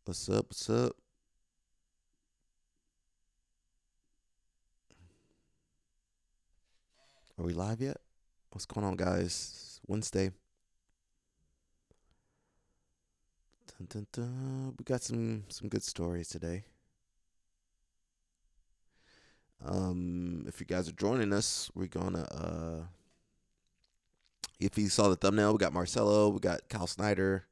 What's up? What's up? Are we live yet? What's going on, guys? Wednesday. Dun, dun, dun. We got some good stories today. If you guys are joining us, we're gonna if you saw the thumbnail, we got Marcelo, we got Kyle Snyder.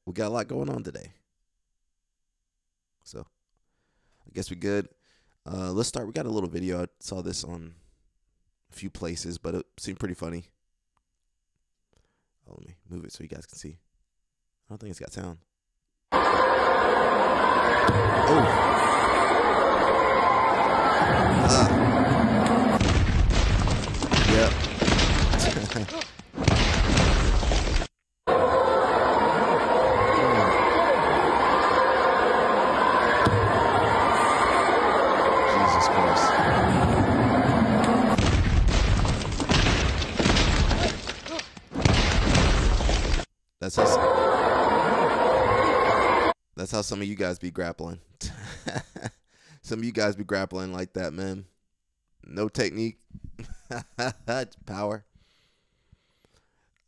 We got a lot going on today. So I guess we good. Let's start. We got a little video. I saw this on a few places, but it seemed pretty funny. Oh, let me move it so you guys can see. I don't think it's got sound. Oh. Yep. Jesus Christ. That's how some of you guys be grappling. Some of you guys be grappling like that, man. No technique. It's power.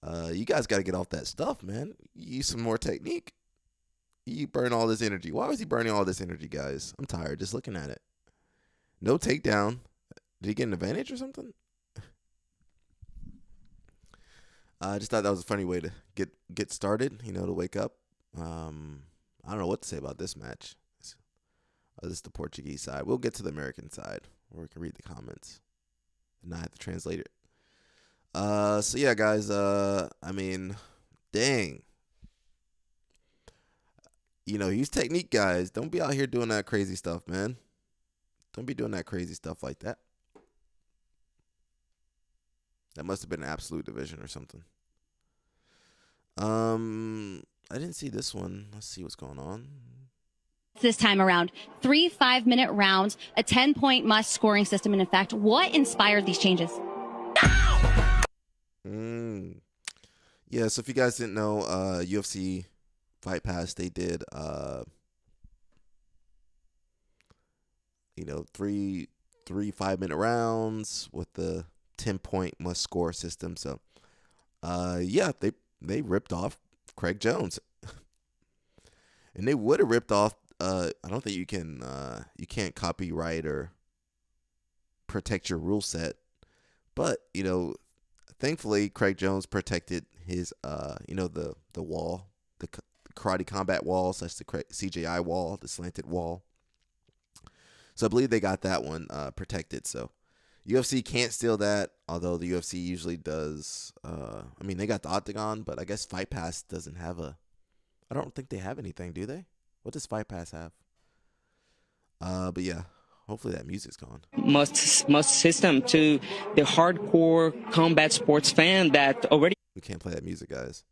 You guys got to get off that stuff, man. You use some more technique. You burn all this energy. Why was he burning all this energy, guys? I'm tired just looking at it. No takedown. Did he get an advantage or something? I just thought that was a funny way to get started, to wake up. I don't know what to say about this match. This is the Portuguese side. We'll get to the American side where we can read the comments and not have to translate it. So yeah, guys. Dang. Use technique, guys. Don't be out here doing that crazy stuff, man. Don't be doing that crazy stuff like that. That must have been an absolute division or something. I didn't see this one. Let's see what's going on. This time around, 3 5-minute rounds, a 10-point must scoring system. And in fact, what inspired these changes? Yeah, so if you guys didn't know, UFC Fight Pass, they did, three 5-minute rounds with the 10-point must score system. So, yeah, they ripped off Craig Jones, and they would have ripped off. I don't think you can't copyright or protect your rule set, but thankfully Craig Jones protected his the wall, the karate combat wall, such the CJI wall, the slanted wall. So I believe they got that one protected. So UFC can't steal that, although the UFC usually does. They got the Octagon, but I guess Fight Pass doesn't have a. I don't think they have anything, do they? What does Fight Pass have? But yeah, hopefully that music's gone. Must system to the hardcore combat sports fan that already. We can't play that music, guys.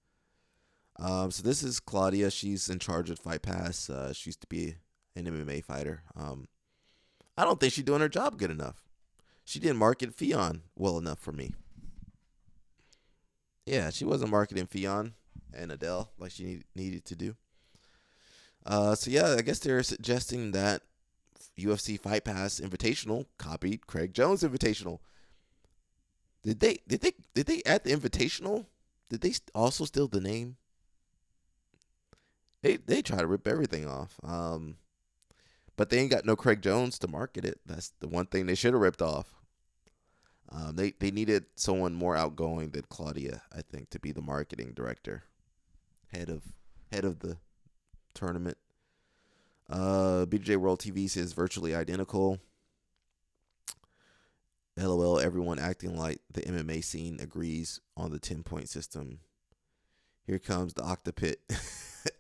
So this is Claudia. She's in charge of Fight Pass. She used to be an MMA fighter. I don't think she's doing her job good enough. She didn't market Ffion well enough for me. Yeah, she wasn't marketing Ffion and Adele like she needed to do. So yeah, I guess they're suggesting that UFC Fight Pass Invitational copied Craig Jones Invitational. Did they add the Invitational? Did they also steal the name? They try to rip everything off. But they ain't got no Craig Jones to market it. That's the one thing they should have ripped off. They needed someone more outgoing than Claudia, I think, to be the marketing director, head of the tournament. BJ World TV says virtually identical. LOL, everyone acting like the MMA scene agrees on the 10-point system. Here comes the Octopit.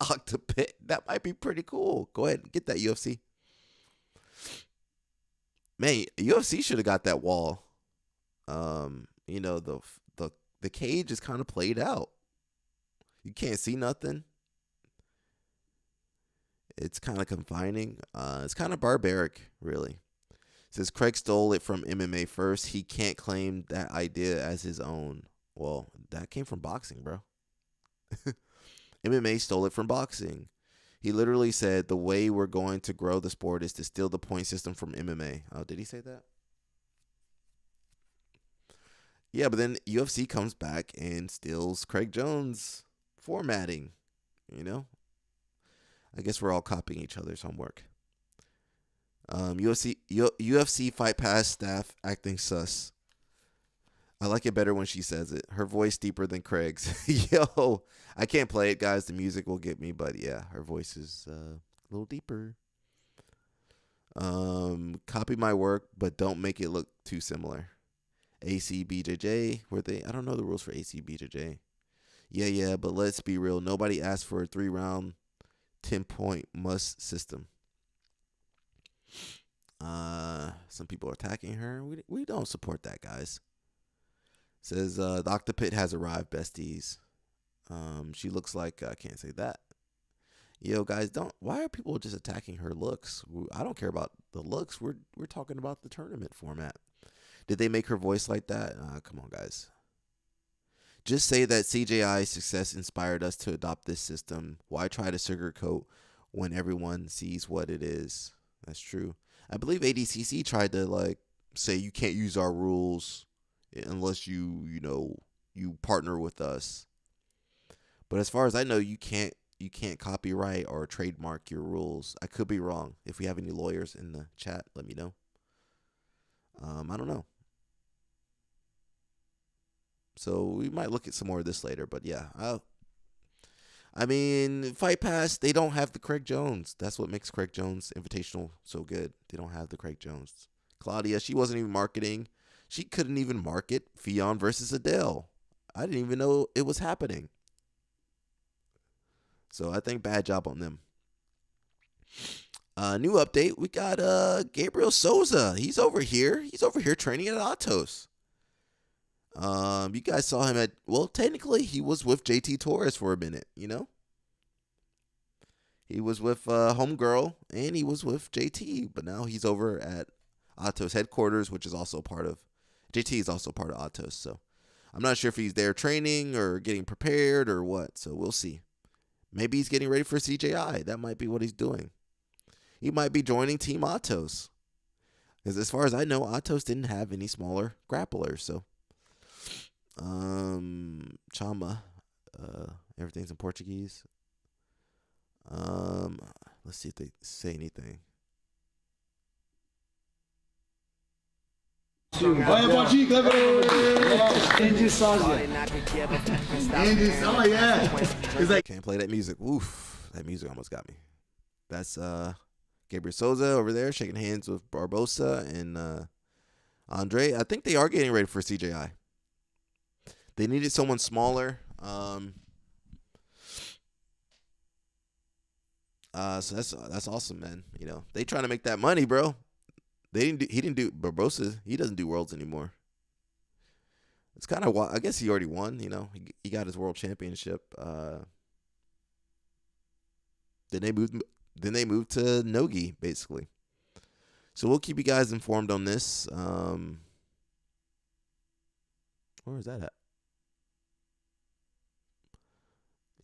Octopit. That might be pretty cool. Go ahead and get that, UFC. Man, UFC should have got that wall. The cage is kind of played out. You can't see nothing. It's kind of confining. It's kind of barbaric, really. It says Craig stole it from MMA first. He can't claim that idea as his own. Well, that came from boxing, bro. MMA stole it from boxing. He literally said the way we're going to grow the sport is to steal the point system from MMA. Oh, did he say that? Yeah, but then UFC comes back and steals Craig Jones' formatting. You know, I guess we're all copying each other's homework. UFC Fight Pass staff acting sus. I like it better when she says it. Her voice deeper than Craig's. Yo, I can't play it, guys. The music will get me, but yeah, her voice is a little deeper. Copy my work, but don't make it look too similar. ACBJJ, were they? I don't know the rules for ACBJJ. Yeah, but let's be real. Nobody asked for a 3-round, 10-point must system. Some people are attacking her. We don't support that, guys. Says the Octopit has arrived, besties. She looks like I can't say that. Yo, guys, don't. Why are people just attacking her looks? I don't care about the looks. We're talking about the tournament format. Did they make her voice like that? Come on, guys. Just say that CJI's success inspired us to adopt this system. Why try to sugarcoat when everyone sees what it is? That's true. I believe ADCC tried to say you can't use our rules unless you partner with us. But as far as I know, you can't copyright or trademark your rules. I could be wrong. If we have any lawyers in the chat, let me know. I don't know. So we might look at some more of this later. But yeah, I mean, Fight Pass, they don't have the Craig Jones. That's what makes Craig Jones Invitational so good. They don't have the Craig Jones. Claudia, she wasn't even marketing. She couldn't even market Fionn versus Adele. I didn't even know it was happening. So I think bad job on them. New update. We got Gabriel Souza. He's over here. He's over here training at Atos. You guys saw him technically he was with JT Torres for a minute, He was with Homegirl and he was with JT, but now he's over at Atos headquarters, which is also part of JT is also part of Atos. So I'm not sure if he's there training or getting prepared or what. So we'll see. Maybe he's getting ready for CJI. That might be what he's doing. He might be joining Team Atos. Because as far as I know, Atos didn't have any smaller grapplers. So, Chama, everything's in Portuguese. Let's see if they say anything. Olha, pode ir, Cleber! Andy Sazia. Oh, yeah. Can't play that music. Oof. That music almost got me. That's Gabriel Souza over there shaking hands with Barbosa and Andre. I think they are getting ready for CJI. They needed someone smaller. So that's awesome, man. They trying to make that money, bro. He didn't do Barbosa. He doesn't do worlds anymore. It's kind of, I guess he already won. He got his world championship. Then they moved to Nogi basically. So we'll keep you guys informed on this. Where is that at?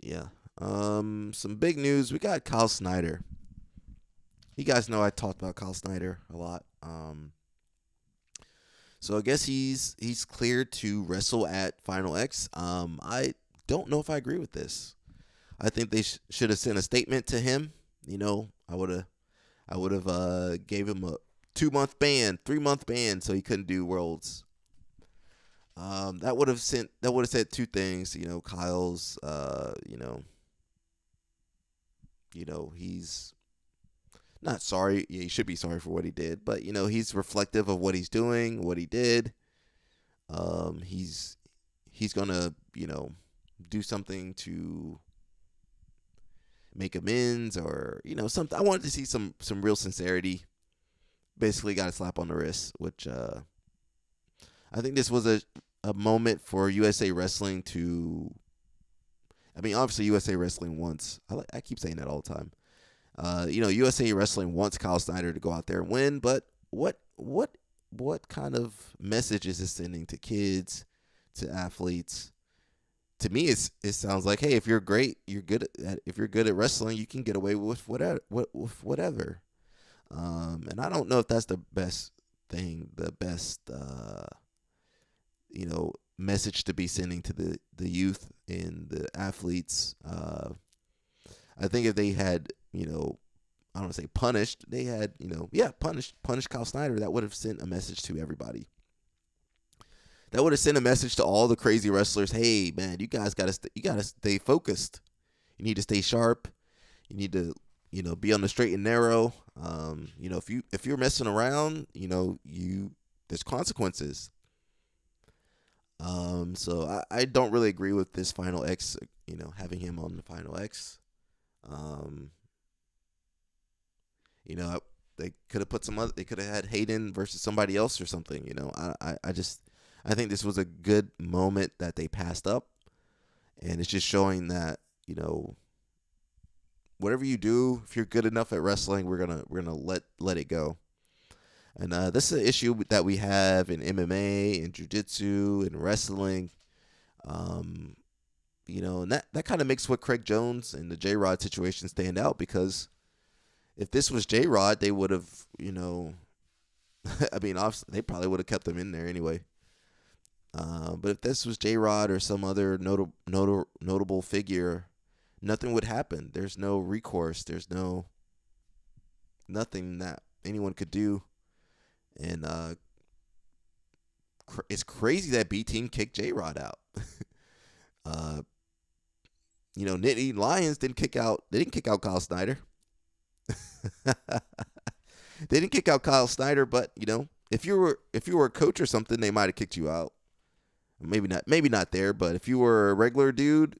Yeah. Some big news. We got Kyle Snyder. You guys know I talked about Kyle Snyder a lot. So I guess he's cleared to wrestle at Final X. I don't know if I agree with this. I think they should have sent a statement to him. I would have gave him a 2-month ban, 3-month ban, so he couldn't do worlds. That would have said two things. Kyle's he's not sorry. Yeah, he should be sorry for what he did, but he's reflective of what he's doing, what he did. He's gonna do something to make amends or something. I wanted to see some real sincerity. Basically, got a slap on the wrist, which I think this was a moment for USA Wrestling to. I mean, obviously USA Wrestling wants. I keep saying that all the time. USA Wrestling wants Kyle Snyder to go out there and win, but what kind of message is this sending to kids, to athletes? to me, it sounds like, hey, if you're great, if you're good at wrestling, you can get away with whatever. And I don't know if that's the best thing, the best message to be sending to the youth and the athletes. I think if they had, I don't want to say punished, they had, punished Kyle Snyder, that would have sent a message to everybody. That would have sent a message to all the crazy wrestlers. Hey, man, you guys you gotta stay focused. You need to stay sharp. You need to, be on the straight and narrow. If you're messing around, there's consequences. So I don't really agree with this Final X, having him on the Final X. They could have put they could have had Hayden versus somebody else or something. I think this was a good moment that they passed up, and it's just showing that, whatever you do, if you're good enough at wrestling, we're gonna let it go. And this is an issue that we have in MMA, in jiu-jitsu, in wrestling. And that kind of makes what Craig Jones and the J-Rod situation stand out, because if this was J-Rod, they would have, obviously, they probably would have kept him in there anyway. But if this was J-Rod or some other notable figure, nothing would happen. There's no recourse. There's nothing that anyone could do. And it's crazy that B-Team kicked J-Rod out. Nittany Lions didn't kick out Kyle Snyder. They didn't kick out Kyle Snyder, but if you were a coach or something, they might have kicked you out. Maybe not there, but if you were a regular dude,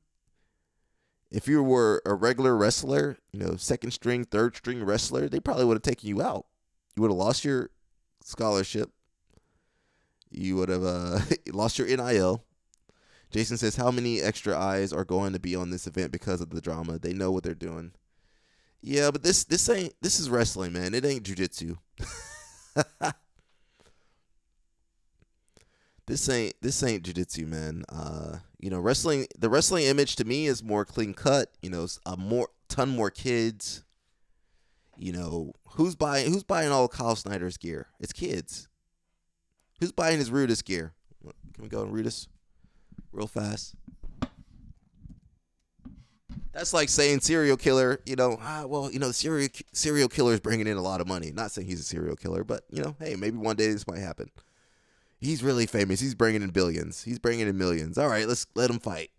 if you were a regular wrestler, second string, third string wrestler, they probably would have taken you out. You would have lost your scholarship. You would have lost your NIL. Jason says, how many extra eyes are going to be on this event because of the drama? They know what they're doing. Yeah, but this is wrestling, man. It ain't jiu-jitsu. This ain't jiu-jitsu, man. Wrestling, the wrestling image to me is more clean cut. Ton more kids. Who's buying all Kyle Snyder's gear? It's kids. Who's buying his Rudis gear? Can we go on Rudis real fast? That's like saying serial killer, serial killer is bringing in a lot of money. Not saying he's a serial killer, but, hey, maybe one day this might happen. He's really famous. He's bringing in billions. He's bringing in millions. All right, let's let him fight.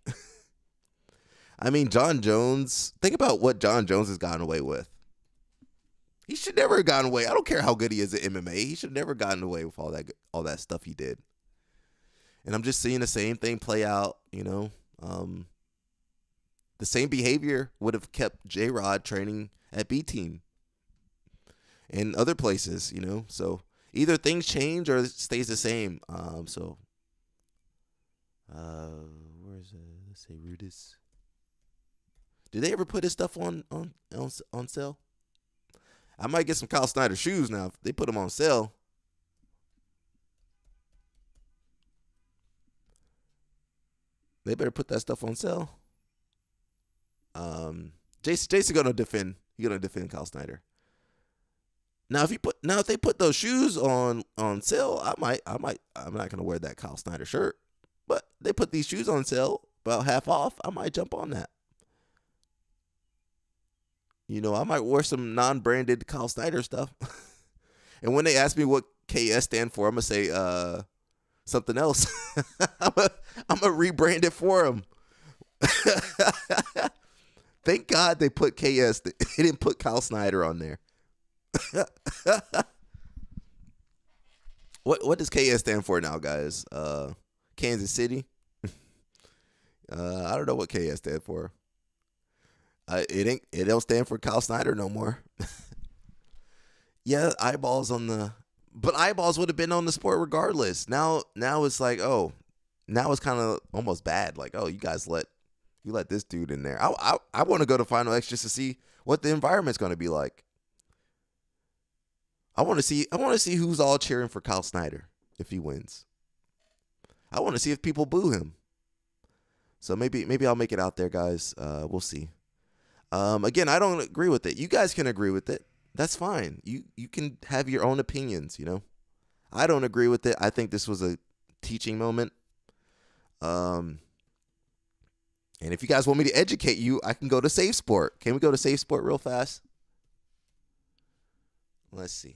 John Jones, think about what John Jones has gotten away with. He should never have gotten away. I don't care how good he is at MMA. He should have never gotten away with all that stuff he did. And I'm just seeing the same thing play out, the same behavior would have kept J-Rod training at B-Team and other places, So either things change or it stays the same. Where's let's say Rudis? Did they ever put his stuff on sale? I might get some Kyle Snyder shoes now if they put them on sale. They better put that stuff on sale. Jason gonna defend. He's gonna defend Kyle Snyder. Now if they put those shoes on sale, I'm not gonna wear that Kyle Snyder shirt. But they put these shoes on sale about half off. I might jump on that. I might wear some non-branded Kyle Snyder stuff. And when they ask me what KS stand for, I'm gonna say something else. I'm gonna rebrand it for them. Thank God they put KS. They didn't put Kyle Snyder on there. What does KS stand for now, guys? Kansas City. I don't know what KS stand for. It don't stand for Kyle Snyder no more. Yeah, eyeballs but eyeballs would have been on the sport regardless. Now it's like, oh, now it's kind of almost bad. Like, oh, you guys let this dude in there. I want to go to Final X just to see what the environment's going to be like. I want to see who's all cheering for Kyle Snyder if he wins. I want to see if people boo him. So maybe I'll make it out there, guys. We'll see. Again, I don't agree with it. You guys can agree with it. That's fine. You can have your own opinions, you know. I don't agree with it. I think this was a teaching moment. And if you guys want me to educate you, I can go to Safe Sport. Can we go to Safe Sport real fast? Let's see.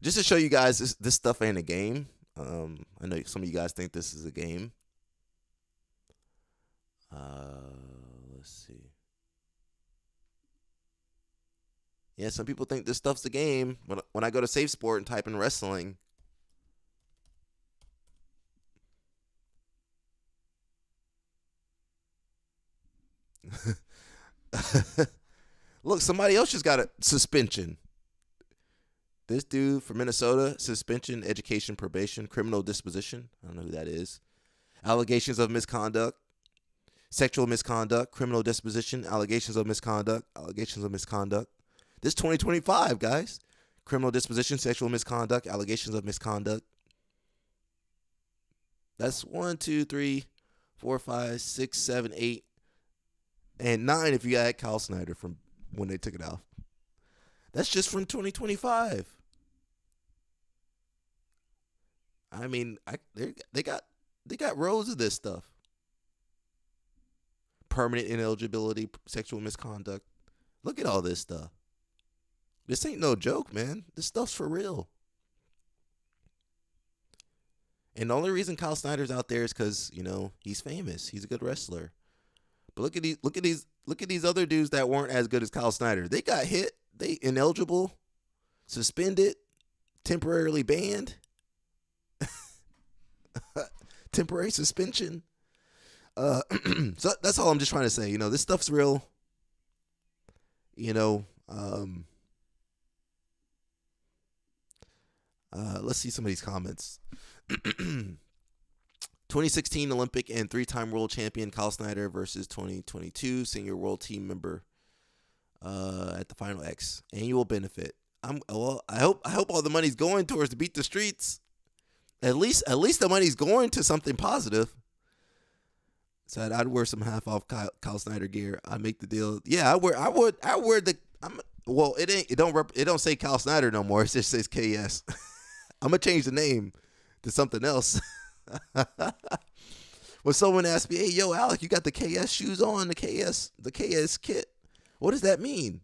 Just to show you guys, this stuff ain't a game. I know some of you guys think this is a game. Let's see. Yeah, some people think this stuff's a game. When I go to Safe Sport and type in wrestling, look, somebody else just got a suspension. This dude from Minnesota, suspension, education, probation, criminal disposition. I don't know who that is. Allegations of misconduct, sexual misconduct, criminal disposition, allegations of misconduct, allegations of misconduct. This 2025, guys. Criminal disposition, sexual misconduct, allegations of misconduct. That's 1, 2, 3, 4, 5, 6, 7, 8, and 9 if you add Kyle Snyder from when they took it off. That's just from 2025. I mean, they got rows of this stuff. Permanent ineligibility, sexual misconduct. Look at all this stuff. This ain't no joke, man. This stuff's for real. And the only reason Kyle Snyder's out there is because, you know, he's famous. He's a good wrestler. But look at these other dudes that weren't as good as Kyle Snyder. They got hit. They ineligible, suspended, temporarily banned, temporary suspension. So that's all I'm just trying to say. You know, this stuff's real. You know, let's see some of these comments. 2016 Olympic and 3-time world champion Kyle Snyder versus 2022 senior world team member at the Final X annual benefit. I hope all the money's going towards to Beat the Streets. At least the money's going to something positive. So I'd wear some half off Kyle Snyder gear. I make the deal. Yeah, I wear the. It don't say Kyle Snyder no more. It just says KS. I'm gonna change the name to something else. When someone asked me, "Hey, yo, Alec, you got the KS shoes on? The KS kit? What does that mean?"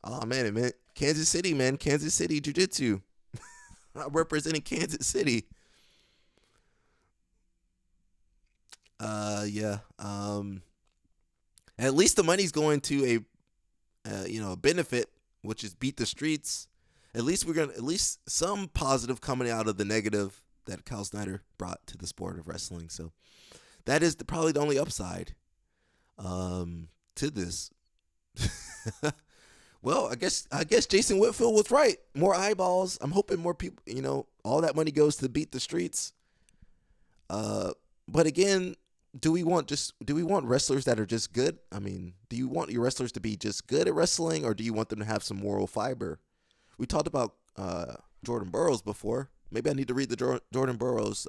Oh man, it meant Kansas City, man. Kansas City Jiu-Jitsu. I'm representing Kansas City. Yeah. At least the money's going to a benefit, which is Beat the Streets. At least some positive coming out of the negative that Kyle Snyder brought to the sport of wrestling. So that is probably the only upside to this. Well, I guess Jason Whitfield was right. More eyeballs. I'm hoping more people, you know, all that money goes to Beat the Streets. But again, do we want wrestlers that are just good? I mean, do you want your wrestlers to be just good at wrestling, or do you want them to have some moral fiber? We talked about Jordan Burroughs before. Maybe I need to read the Jordan Burroughs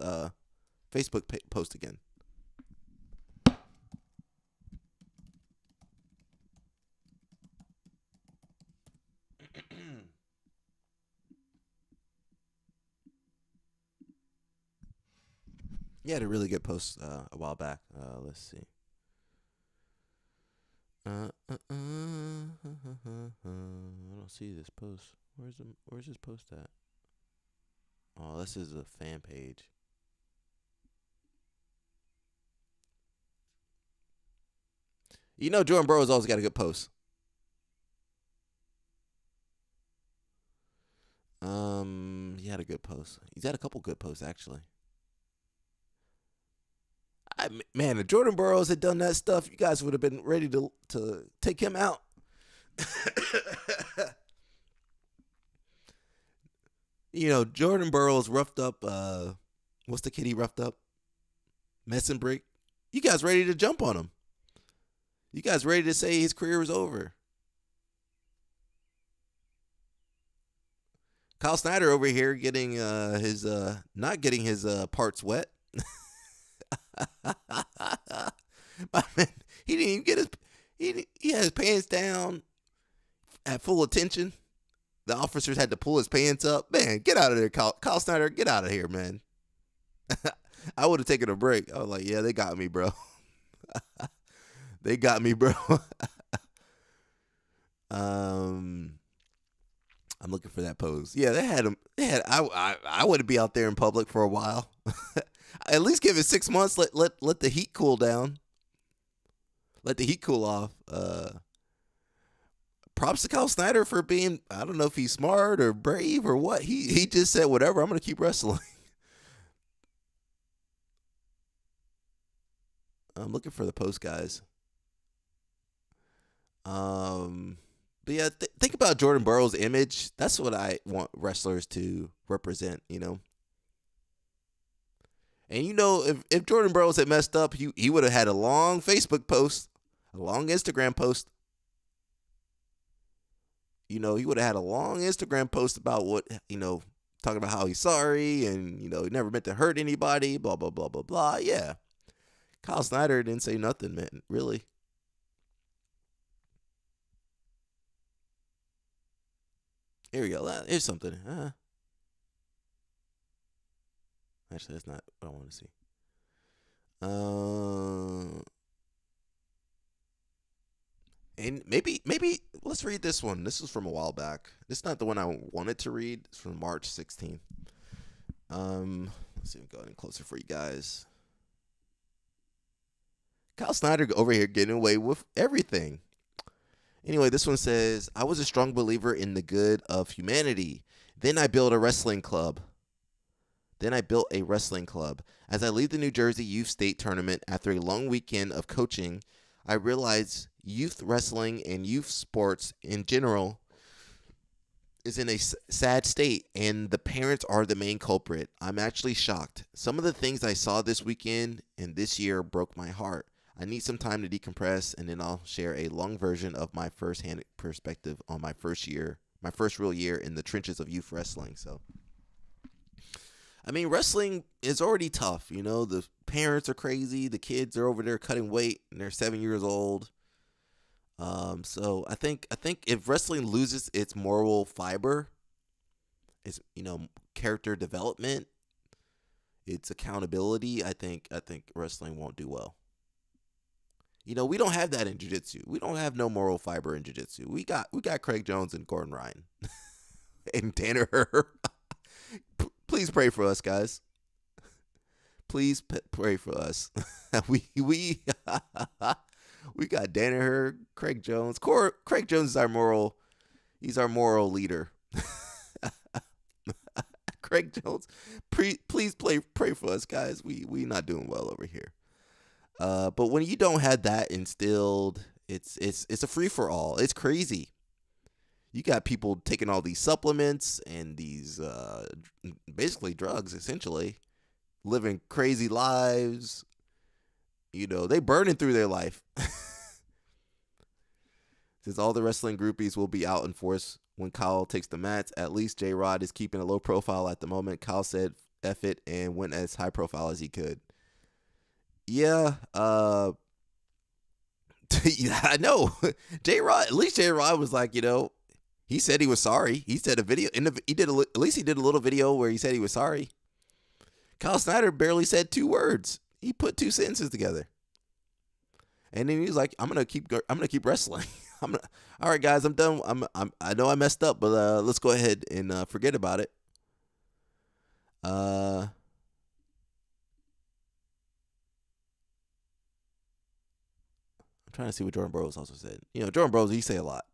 Facebook post again. He had a really good post a while back. Let's see. I don't see this post. Where's his post at? Oh, this is a fan page. You know, Jordan Burroughs always got a good post. He had a good post. He's had a couple good posts actually. Man, if Jordan Burroughs had done that stuff, you guys would have been ready to take him out. You know, Jordan Burroughs roughed up, what's the kid he roughed up? Messenbrick. You guys ready to jump on him? You guys ready to say his career was over? Kyle Snyder over here getting his not getting his parts wet. My man, he didn't even get his he had his pants down at full attention. The officers had to pull his pants up. Man, get out of there, Kyle Snyder. Get out of here, man. I would have taken a break. I was like, yeah, they got me, bro. They got me, bro. I'm looking for that pose. Yeah, they had him. I wouldn't be out there in public for a while. At least give it 6 months. Let the heat cool down. Let the heat cool off. Props to Kyle Snyder for being, I don't know if he's smart or brave or what. He just said, whatever, I'm going to keep wrestling. I'm looking for the post, guys. But yeah, think about Jordan Burroughs' image. That's what I want wrestlers to represent, you know. And you know, if Jordan Burroughs had messed up, he would have had a long Facebook post, a long Instagram post. You know, he would have had a long Instagram post about what, you know, talking about how he's sorry and, you know, he never meant to hurt anybody, blah, blah, blah, blah, blah. Yeah. Kyle Snyder didn't say nothing, man, really. Here we go. Here's something. Actually, that's not what I want to see. And maybe let's read this one. This is from a while back. This is not the one I wanted to read. It's from March 16th. Let's see if we go any closer for you guys. Kyle Snyder over here getting away with everything. Anyway, this one says, I was a strong believer in the good of humanity. Then I built a wrestling club. As I leave the New Jersey Youth State Tournament after a long weekend of coaching, I realize youth wrestling and youth sports in general is in a sad state, and the parents are the main culprit. I'm actually shocked. Some of the things I saw this weekend and this year broke my heart. I need some time to decompress, and then I'll share a long version of my first-hand perspective on my first real year in the trenches of youth wrestling. So, I mean, wrestling is already tough. You know, the parents are crazy. The kids are over there cutting weight, and they're 7 years old. So I think if wrestling loses its moral fiber, its, you know, character development, its accountability, I think wrestling won't do well. You know, we don't have that in jiu-jitsu. We don't have no moral fiber in jiu-jitsu. We got Craig Jones and Gordon Ryan and Danaher. Please pray for us, guys. Please pray for us. we got Danaher, Craig Jones. Craig Jones is our moral leader. Craig Jones, please pray for us, guys. We not doing well over here. But when you don't have that instilled, it's a free for all. It's crazy. You got people taking all these supplements and these basically drugs, essentially, living crazy lives. You know, they burning through their life. Says all the wrestling groupies will be out in force when Kyle takes the mats. At least J-Rod is keeping a low profile at the moment. Kyle said F it and went as high profile as he could. Yeah, yeah, I know. J-Rod, at least J-Rod was like, you know, he said he was sorry. He said at least he did a little video where he said he was sorry. Kyle Snyder barely said 2 words. He put 2 sentences together. And then he was like, I'm gonna keep wrestling. All right, guys, I'm done. I know I messed up, but let's go ahead and forget about it. I'm trying to see what Jordan Burroughs also said. You know, Jordan Burroughs, he say a lot.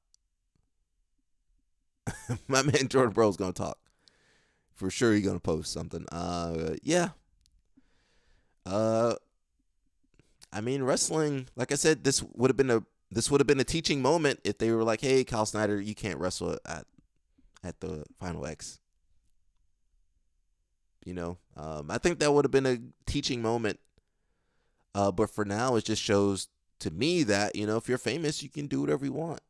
My man Jordan Burroughs gonna talk. For sure he's gonna post something. Yeah. I mean, wrestling, like I said, this would have been a teaching moment if they were like, hey, Kyle Snyder, you can't wrestle at the Final X. You know, I think that would have been a teaching moment. But for now, it just shows to me that, you know, if you're famous, you can do whatever you want.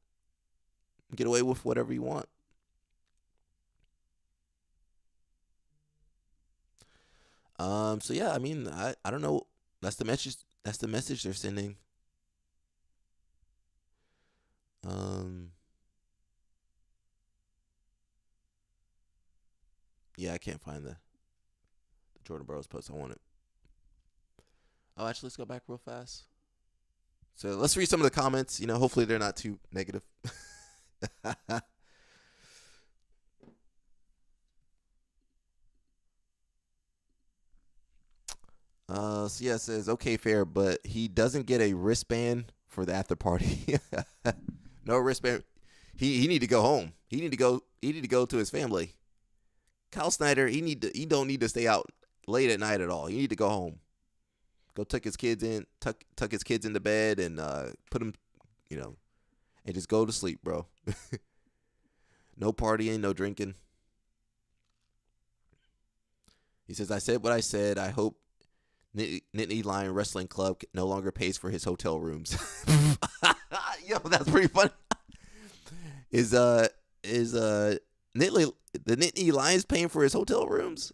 Get away with whatever you want. So yeah, I mean, I don't know. That's the message. That's the message they're sending. Um, yeah, I can't find the Jordan Burroughs post. I want it. Oh, actually, let's go back real fast. So let's read some of the comments. Hopefully they're not too negative. So yeah, it says okay, fair, but he doesn't get a wristband for the after party. No wristband. He need to go home. He need to go. He need to go to his family. Kyle Snyder, he don't need to stay out late at night at all. He need to go home. Go tuck his kids into bed and put them, and just go to sleep, bro. No partying, no drinking. He says, I said what I said. I hope Nittany Lion Wrestling Club no longer pays for his hotel rooms. Yo, that's pretty funny. Is the Nittany Lions paying for his hotel rooms?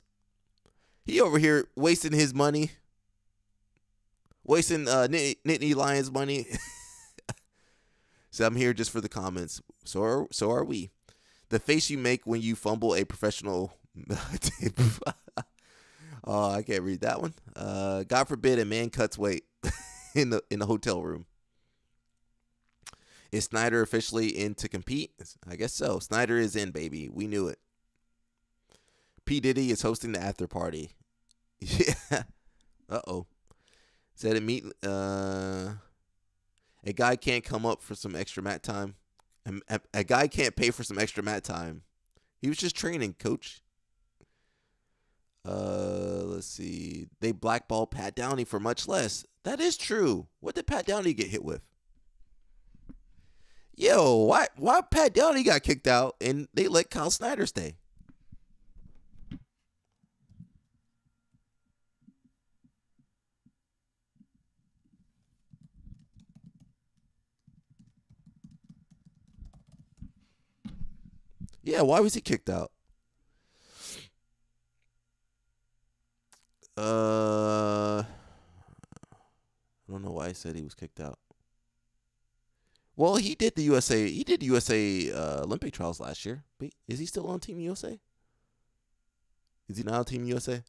He over here wasting his money. Wasting Nittany Lions money. So I'm here just for the comments. So are we. The face you make when you fumble a professional tape. Oh, I can't read that one. God forbid a man cuts weight in the hotel room. Is Snyder officially in to compete? I guess so. Snyder is in, baby. We knew it. P. Diddy is hosting the after party. Yeah. Uh-oh. Said it meet a guy can't come up for some extra mat time. A guy can't pay for some extra mat time. He was just training, coach. Let's see. They blackballed Pat Downey for much less. That is true. What did Pat Downey get hit with? Yo, why Pat Downey got kicked out and they let Kyle Snyder stay? Yeah, why was he kicked out? I don't know why I said he was kicked out. Well, he did the USA. He did USA Olympic trials last year. But is he still on Team USA? Is he not on Team USA?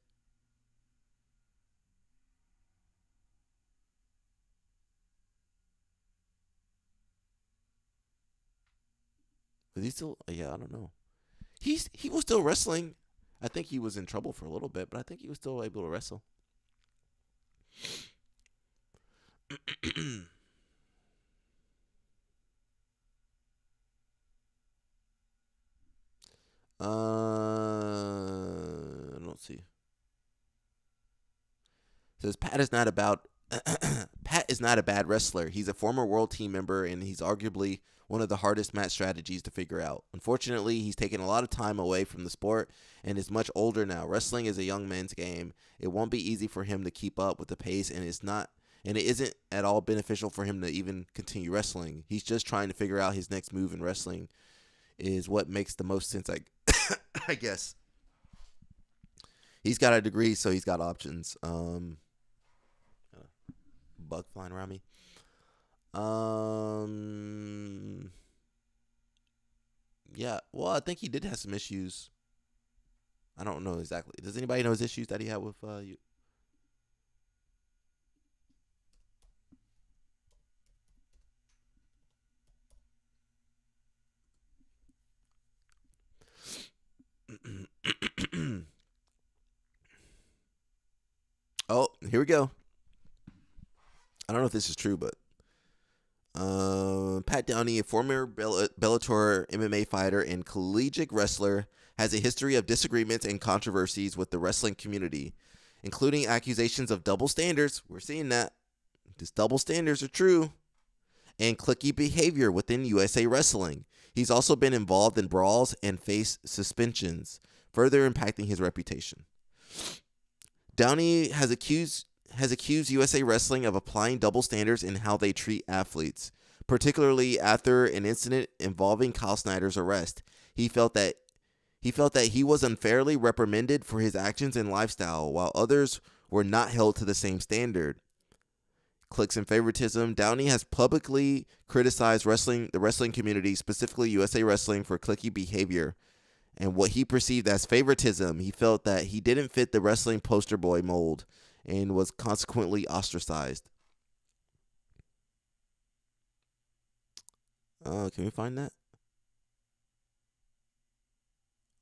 Is he still? Yeah, I don't know. He was still wrestling. I think he was in trouble for a little bit, but I think he was still able to wrestle. I don't see. It says Pat is not about Pat is not a bad wrestler. He's a former world team member, and he's arguably one of the hardest match strategies to figure out. Unfortunately, he's taken a lot of time away from the sport and is much older now. Wrestling is a young man's game. It won't be easy for him to keep up with the pace, and it isn't at all beneficial for him to even continue wrestling. He's just trying to figure out his next move in wrestling is what makes the most sense, I guess. He's got a degree, so he's got options. Bug flying around me. Yeah. Well, I think he did have some issues. I don't know exactly. Does anybody know his issues that he had with you? Oh, here we go. I don't know if this is true, but Pat Downey, a former Bellator MMA fighter and collegiate wrestler, has a history of disagreements and controversies with the wrestling community, including accusations of double standards. We're seeing that. These double standards are true. And cliquey behavior within USA Wrestling. He's also been involved in brawls and faced suspensions, further impacting his reputation. Downey has accused USA Wrestling of applying double standards in how they treat athletes, particularly after an incident involving Kyle Snyder's arrest. He felt that He felt that he was unfairly reprimanded for his actions and lifestyle, while others were not held to the same standard. Clicks and favoritism. Downey has publicly criticized the wrestling community, specifically USA Wrestling, for cliquey behavior and what he perceived as favoritism. He felt that he didn't fit the wrestling poster boy mold and was consequently ostracized. Can we find that?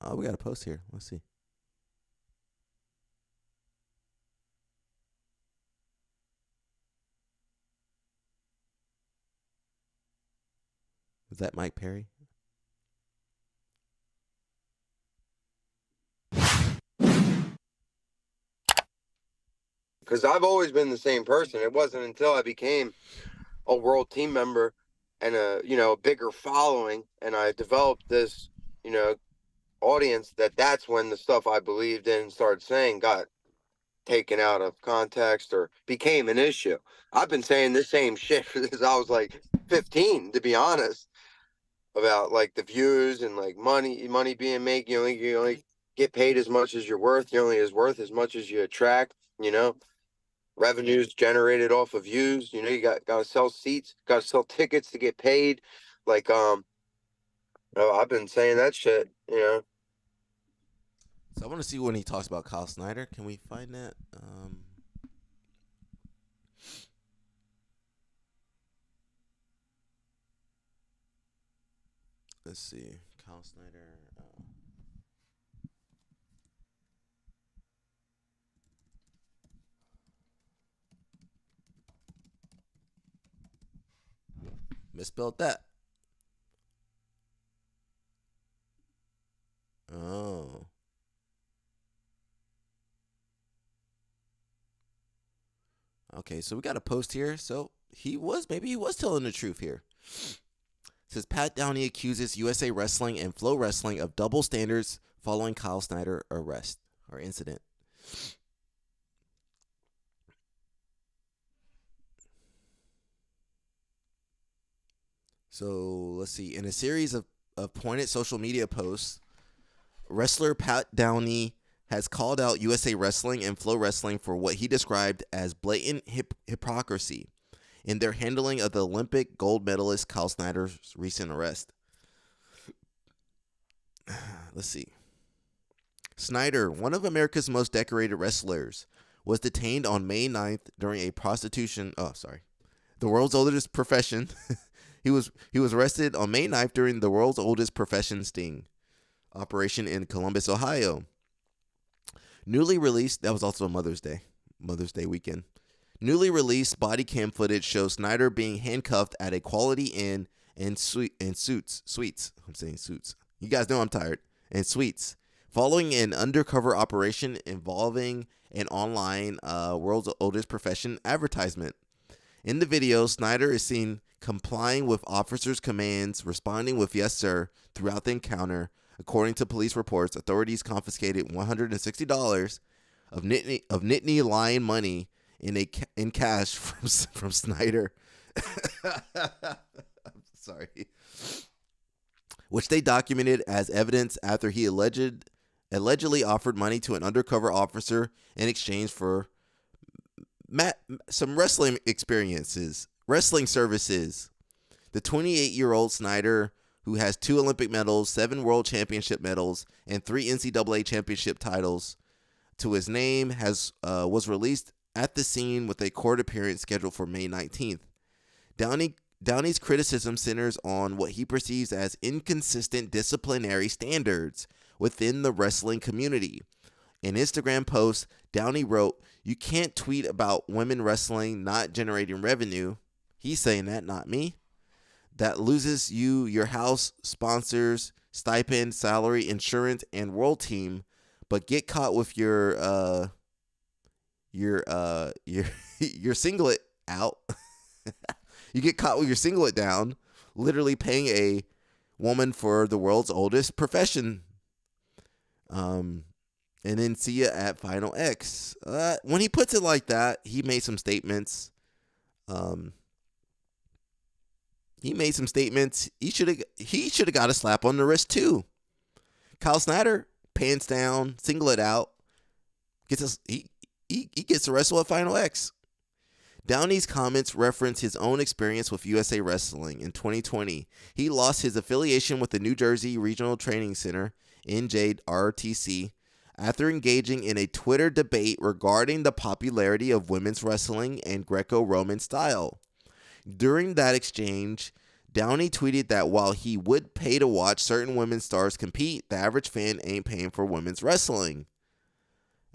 Oh, we got a post here. Let's see. Is that Mike Perry? Because I've always been the same person. It wasn't until I became a world team member and a bigger following, and I developed this, audience, that's when the stuff I believed in and started saying got taken out of context or became an issue. I've been saying the same shit since I was like 15, to be honest, about like the views and like money being made. You only get paid as much as you're worth. You're only worth as much as you attract. Revenues generated off of views. You got to sell seats, got to sell tickets to get paid. Like I've been saying that shit. So I want to see when he talks about Kyle Snyder. Can we find that? Let's see. Kyle Snyder. Misspelled that. Oh. Okay, so we got a post here. So maybe he was telling the truth here. It says Pat Downey accuses USA Wrestling and Flow Wrestling of double standards following Kyle Snyder arrest or incident. So let's see. In a series of pointed social media posts, wrestler Pat Downey has called out USA Wrestling and Flow Wrestling for what he described as blatant hypocrisy in their handling of the Olympic gold medalist Kyle Snyder's recent arrest. Let's see. Snyder, one of America's most decorated wrestlers, was detained on May 9th during a the world's oldest profession. He was arrested on May 9th during the world's oldest profession sting operation in Columbus, Ohio. Newly released, that was also Mother's Day weekend. Newly released body cam footage shows Snyder being handcuffed at a Quality Inn and suites. I'm saying suits. You guys know I'm tired. And suites. Following an undercover operation involving an online world's oldest profession advertisement. In the video, Snyder is seen complying with officers' commands, responding with "yes, sir" throughout the encounter. According to police reports, authorities confiscated $160 of Nittany Lion money in cash from Snyder. I'm sorry. Which they documented as evidence after he allegedly offered money to an undercover officer in exchange for some wrestling services. The 28-year-old Snyder, who has 2 Olympic medals, 7 World Championship medals, and 3 NCAA championship titles to his name, was released at the scene with a court appearance scheduled for May 19th. Downey's criticism centers on what he perceives as inconsistent disciplinary standards within the wrestling community. In Instagram post, Downey wrote, "You can't tweet about women wrestling not generating revenue." He's saying that, not me. "That loses you your house, sponsors, stipend, salary, insurance, and world team, but get caught with your singlet out." You get caught with your singlet down, literally paying a woman for the world's oldest profession. And then see ya at Final X. When he puts it like that, he made some statements. He should have got a slap on the wrist too. Kyle Snyder, pants down, single it out, he gets to wrestle at Final X. Downey's comments reference his own experience with USA Wrestling. In 2020, he lost his affiliation with the New Jersey Regional Training Center, NJRTC, after engaging in a Twitter debate regarding the popularity of women's wrestling and Greco-Roman style. During that exchange, Downey tweeted that while he would pay to watch certain women's stars compete, the average fan ain't paying for women's wrestling.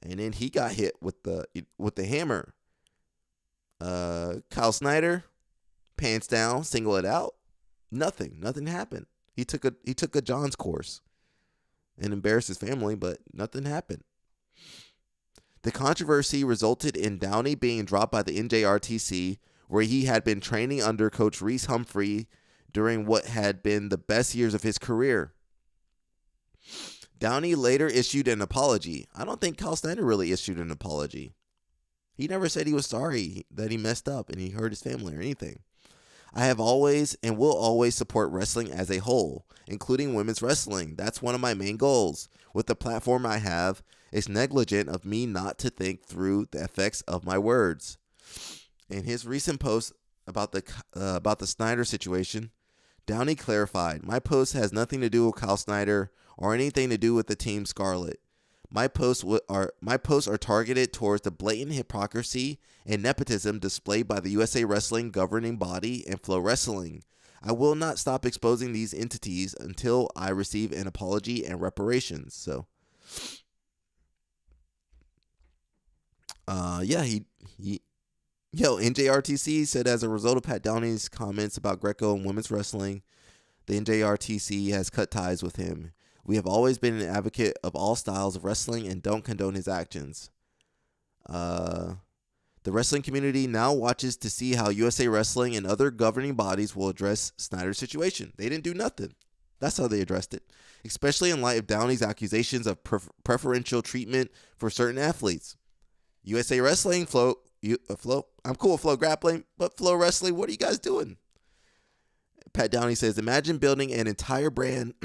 And then he got hit with the hammer. Kyle Snyder, pants down, single it out. Nothing happened. He took a John's course and embarrassed his family, but nothing happened. The controversy resulted in Downey being dropped by the NJRTC, where he had been training under Coach Reese Humphrey during what had been the best years of his career. Downey later issued an apology. I don't think Kyle Snyder really issued an apology. He never said he was sorry that he messed up and he hurt his family or anything. I have always and will always support wrestling as a whole, including women's wrestling. That's one of my main goals. With the platform I have, it's negligent of me not to think through the effects of my words. In his recent post about the Snyder situation, Downey clarified, "My post has nothing to do with Kyle Snyder or anything to do with the Team Scarlet. My posts are targeted towards the blatant hypocrisy and nepotism displayed by the USA Wrestling governing body and Flow Wrestling. I will not stop exposing these entities until I receive an apology and reparations." So, NJRTC said as a result of Pat Downey's comments about Greco and women's wrestling, the NJRTC has cut ties with him. We have always been an advocate of all styles of wrestling and don't condone his actions. The wrestling community now watches to see how USA Wrestling and other governing bodies will address Snyder's situation. They didn't do nothing. That's how they addressed it, especially in light of Downey's accusations of preferential treatment for certain athletes. USA Wrestling, Flow, I'm cool with Flow Grappling, but Flow Wrestling, what are you guys doing? Pat Downey says, imagine building an entire brand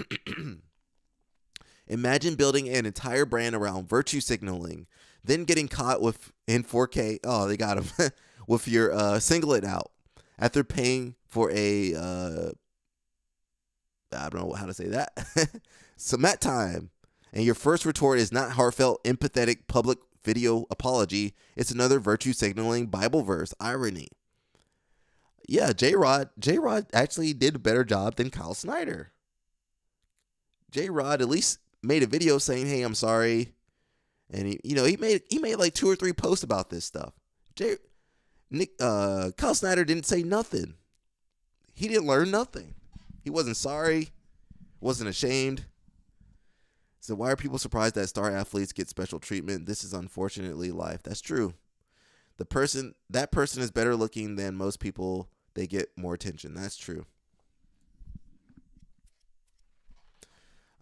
around virtue signaling, then getting caught in 4K. Oh, they got him with your singlet out after paying for a I don't know how to say that. Some mat time, and your first retort is not heartfelt, empathetic public video apology. It's another virtue signaling Bible verse. Irony. Yeah, J-Rod actually did a better job than Kyle Snyder. J-Rod at least made a video saying, "Hey, I'm sorry," and he made like 2 or 3 posts about this stuff. Kyle Snyder didn't say nothing. He didn't learn nothing. He wasn't sorry, wasn't ashamed. So why are people surprised that star athletes get special treatment? This is unfortunately life. That's true. That person is better looking than most people. They get more attention. That's true.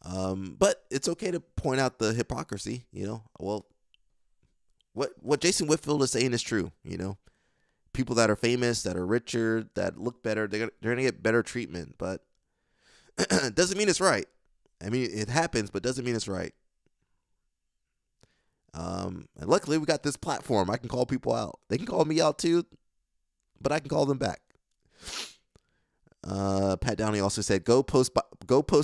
But it's okay to point out the hypocrisy, Well, what Jason Whitfield is saying is true, People that are famous, that are richer, that look better, they're going to get better treatment, but doesn't mean it's right. I mean, it happens, but doesn't mean it's right. And luckily we got this platform. I can call people out. They can call me out too, but I can call them back. Pat Downey also said, go post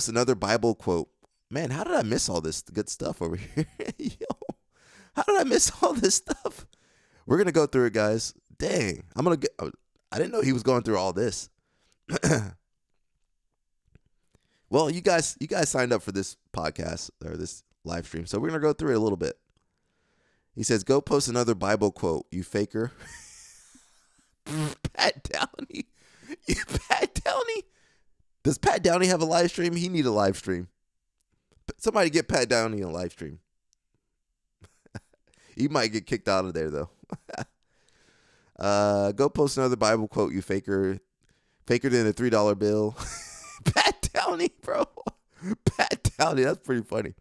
another Bible quote. Man, how did I miss all this good stuff over here? Yo, how did I miss all this stuff? We're going to go through it, guys. Dang. I didn't know he was going through all this. Well, you guys signed up for this podcast or this live stream, so we're going to go through it a little bit. He says, go post another Bible quote, you faker. Pat Downey. Pat Downey? Does Pat Downey have a live stream? He need a live stream. Somebody get Pat Downey a live stream. He might get kicked out of there, though. Go post another Bible quote, you faker. Faker than a $3 bill. Pat Downey, bro. Pat Downey, that's pretty funny.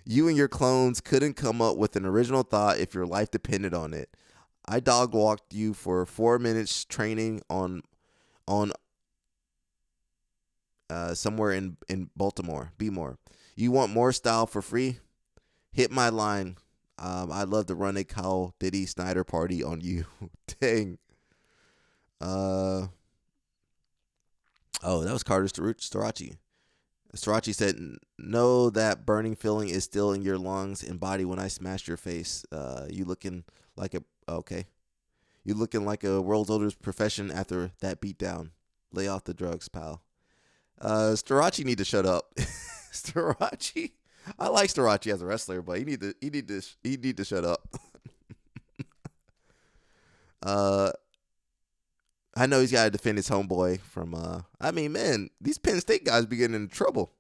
You and your clones couldn't come up with an original thought if your life depended on it. I dog walked you for 4 minutes training on somewhere in Baltimore. You want more style for free? Hit my line. I'd love to run a Kyle Diddy Snyder party on you. Dang. Oh, that was Carter Starachi. Starachi said, know that burning feeling is still in your lungs and body when I smashed your face. You looking like a world's oldest profession after that beatdown. Lay off the drugs, pal. Starachi need to shut up. Starachi, I like Starachi as a wrestler, but he need to shut up. I know he's got to defend his homeboy from. Man, these Penn State guys be getting in trouble.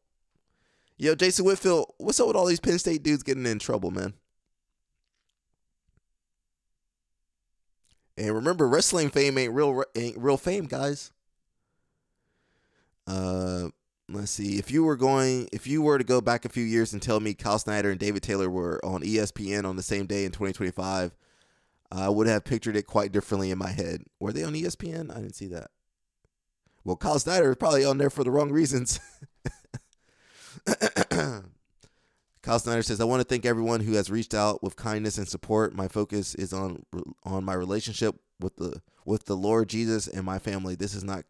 Yo, Jason Whitfield, what's up with all these Penn State dudes getting in trouble, man? And remember, wrestling fame ain't real fame, guys. Let's see. If you were to go back a few years and tell me Kyle Snyder and David Taylor were on ESPN on the same day in 2025, I would have pictured it quite differently in my head. Were they on ESPN? I didn't see that. Well, Kyle Snyder is probably on there for the wrong reasons. Kyle Snyder says, I want to thank everyone who has reached out with kindness and support. My focus is on my relationship with the Lord Jesus and my family. This is not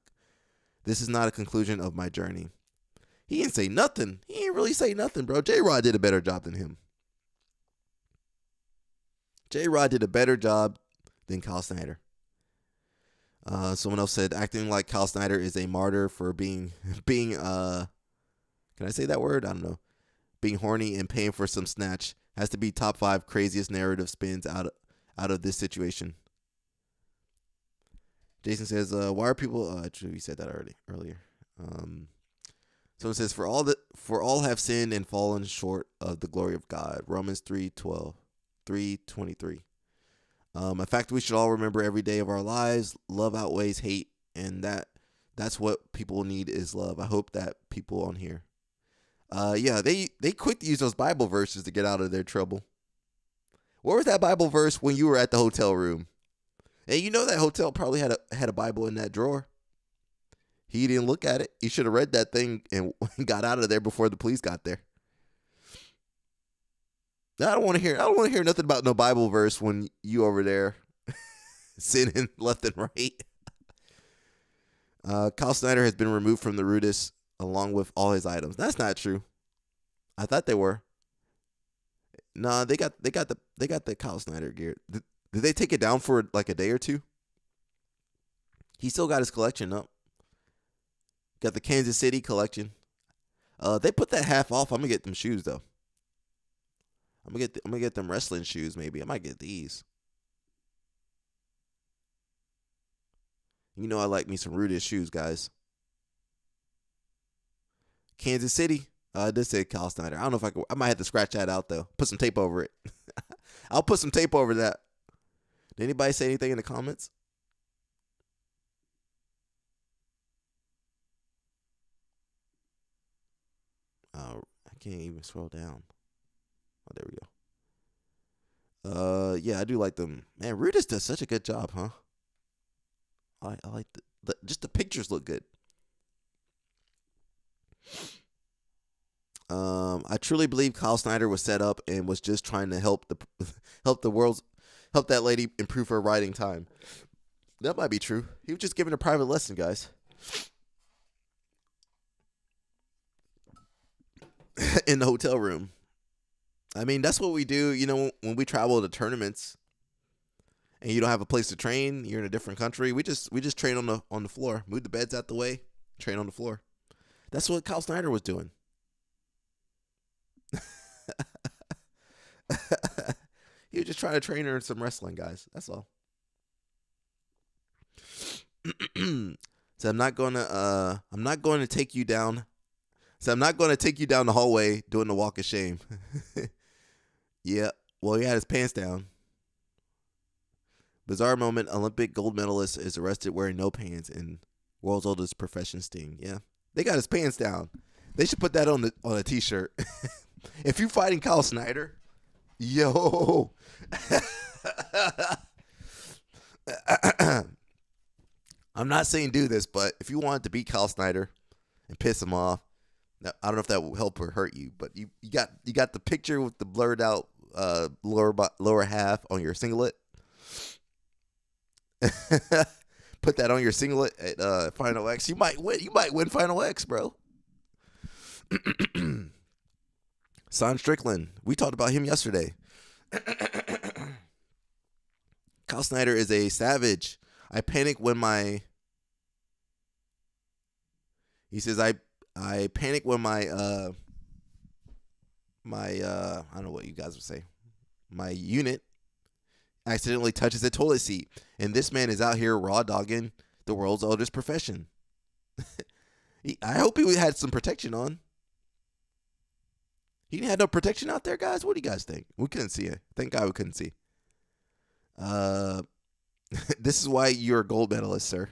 a conclusion of my journey. He didn't say nothing. He didn't really say nothing, bro. J-Rod did a better job than him. J-Rod did a better job than Kyle Snyder. Someone else said, acting like Kyle Snyder is a martyr for being can I say that word? I don't know. Being horny and paying for some snatch has to be top 5 craziest narrative spins out of this situation. Jason says, why are people, actually, we said that earlier. Someone says, for all have sinned and fallen short of the glory of God. Romans 3:23. A fact we should all remember every day of our lives. Love outweighs hate, and that's what people need is love. I hope that people on here. They quick to use those Bible verses to get out of their trouble. Where was that Bible verse when you were at the hotel room? Hey, you know that hotel probably had a Bible in that drawer. He didn't look at it. He should have read that thing and got out of there before the police got there. I don't want to hear nothing about no Bible verse when you over there sinning left and right. Kyle Snyder has been removed from the Rudis along with all his items. That's not true. I thought they were. Nah, they got the Kyle Snyder gear. Did they take it down for like a day or two? He still got his collection up. Got the Kansas City collection. They put that half off. I'm gonna get them shoes though. I'm gonna get them wrestling shoes. Maybe I might get these. You know I like me some Rudis shoes, guys. Kansas City. This said Kyle Snyder. I don't know if I might have to scratch that out though. Put some tape over it. I'll put some tape over that. Did anybody say anything in the comments? I can't even scroll down. Oh, there we go. Yeah, I do like them. Man, Rudis does such a good job, huh? I like just the pictures look good. I truly believe Kyle Snyder was set up and was just trying to help that lady improve her writing time. That might be true. He was just giving a private lesson, guys. In the hotel room. I mean, that's what we do, when we travel to tournaments and you don't have a place to train, you're in a different country. We just train on the floor. Move the beds out the way, train on the floor. That's what Kyle Snyder was doing. He was just trying to train her in some wrestling, guys. That's all. So I'm not going to take you down. So I'm not going to take you down the hallway doing the walk of shame. Yeah. Well, he had his pants down. Bizarre moment. Olympic gold medalist is arrested wearing no pants in world's oldest profession sting. Yeah. They got his pants down. They should put that on a t-shirt. If you're fighting Kyle Snyder, yo. I'm not saying do this, but if you wanted to beat Kyle Snyder and piss him off, Now, I don't know if that will help or hurt you, but you got the picture with the blurred out lower half on your singlet. Put that on your singlet at Final X. You might win. You might win Final X, bro. Son Strickland. We talked about him yesterday. Kyle Snyder is a savage. I panic when my. He says I panic when my I don't know what you guys would say. My unit accidentally touches a toilet seat, and this man is out here raw dogging the world's oldest profession. I hope he had some protection on. He didn't have no protection out there, guys. What do you guys think? We couldn't see it. Thank God we couldn't see. This is why you're a gold medalist, sir.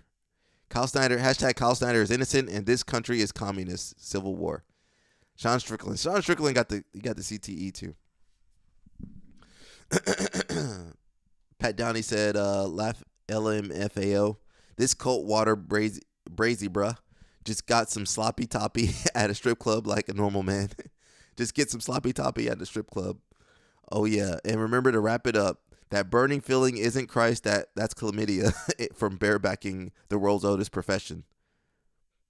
Kyle Snyder, hashtag Kyle Snyder is innocent, and this country is communist. Civil war. Sean Strickland. Sean Strickland got the CTE too. Pat Downey said, laugh LMFAO. This cold water brazy bruh. Just got some sloppy toppy at a strip club like a normal man. Just get some sloppy toppy at the strip club. Oh yeah, and remember to wrap it up. That burning feeling isn't Christ. That's chlamydia from barebacking the world's oldest profession.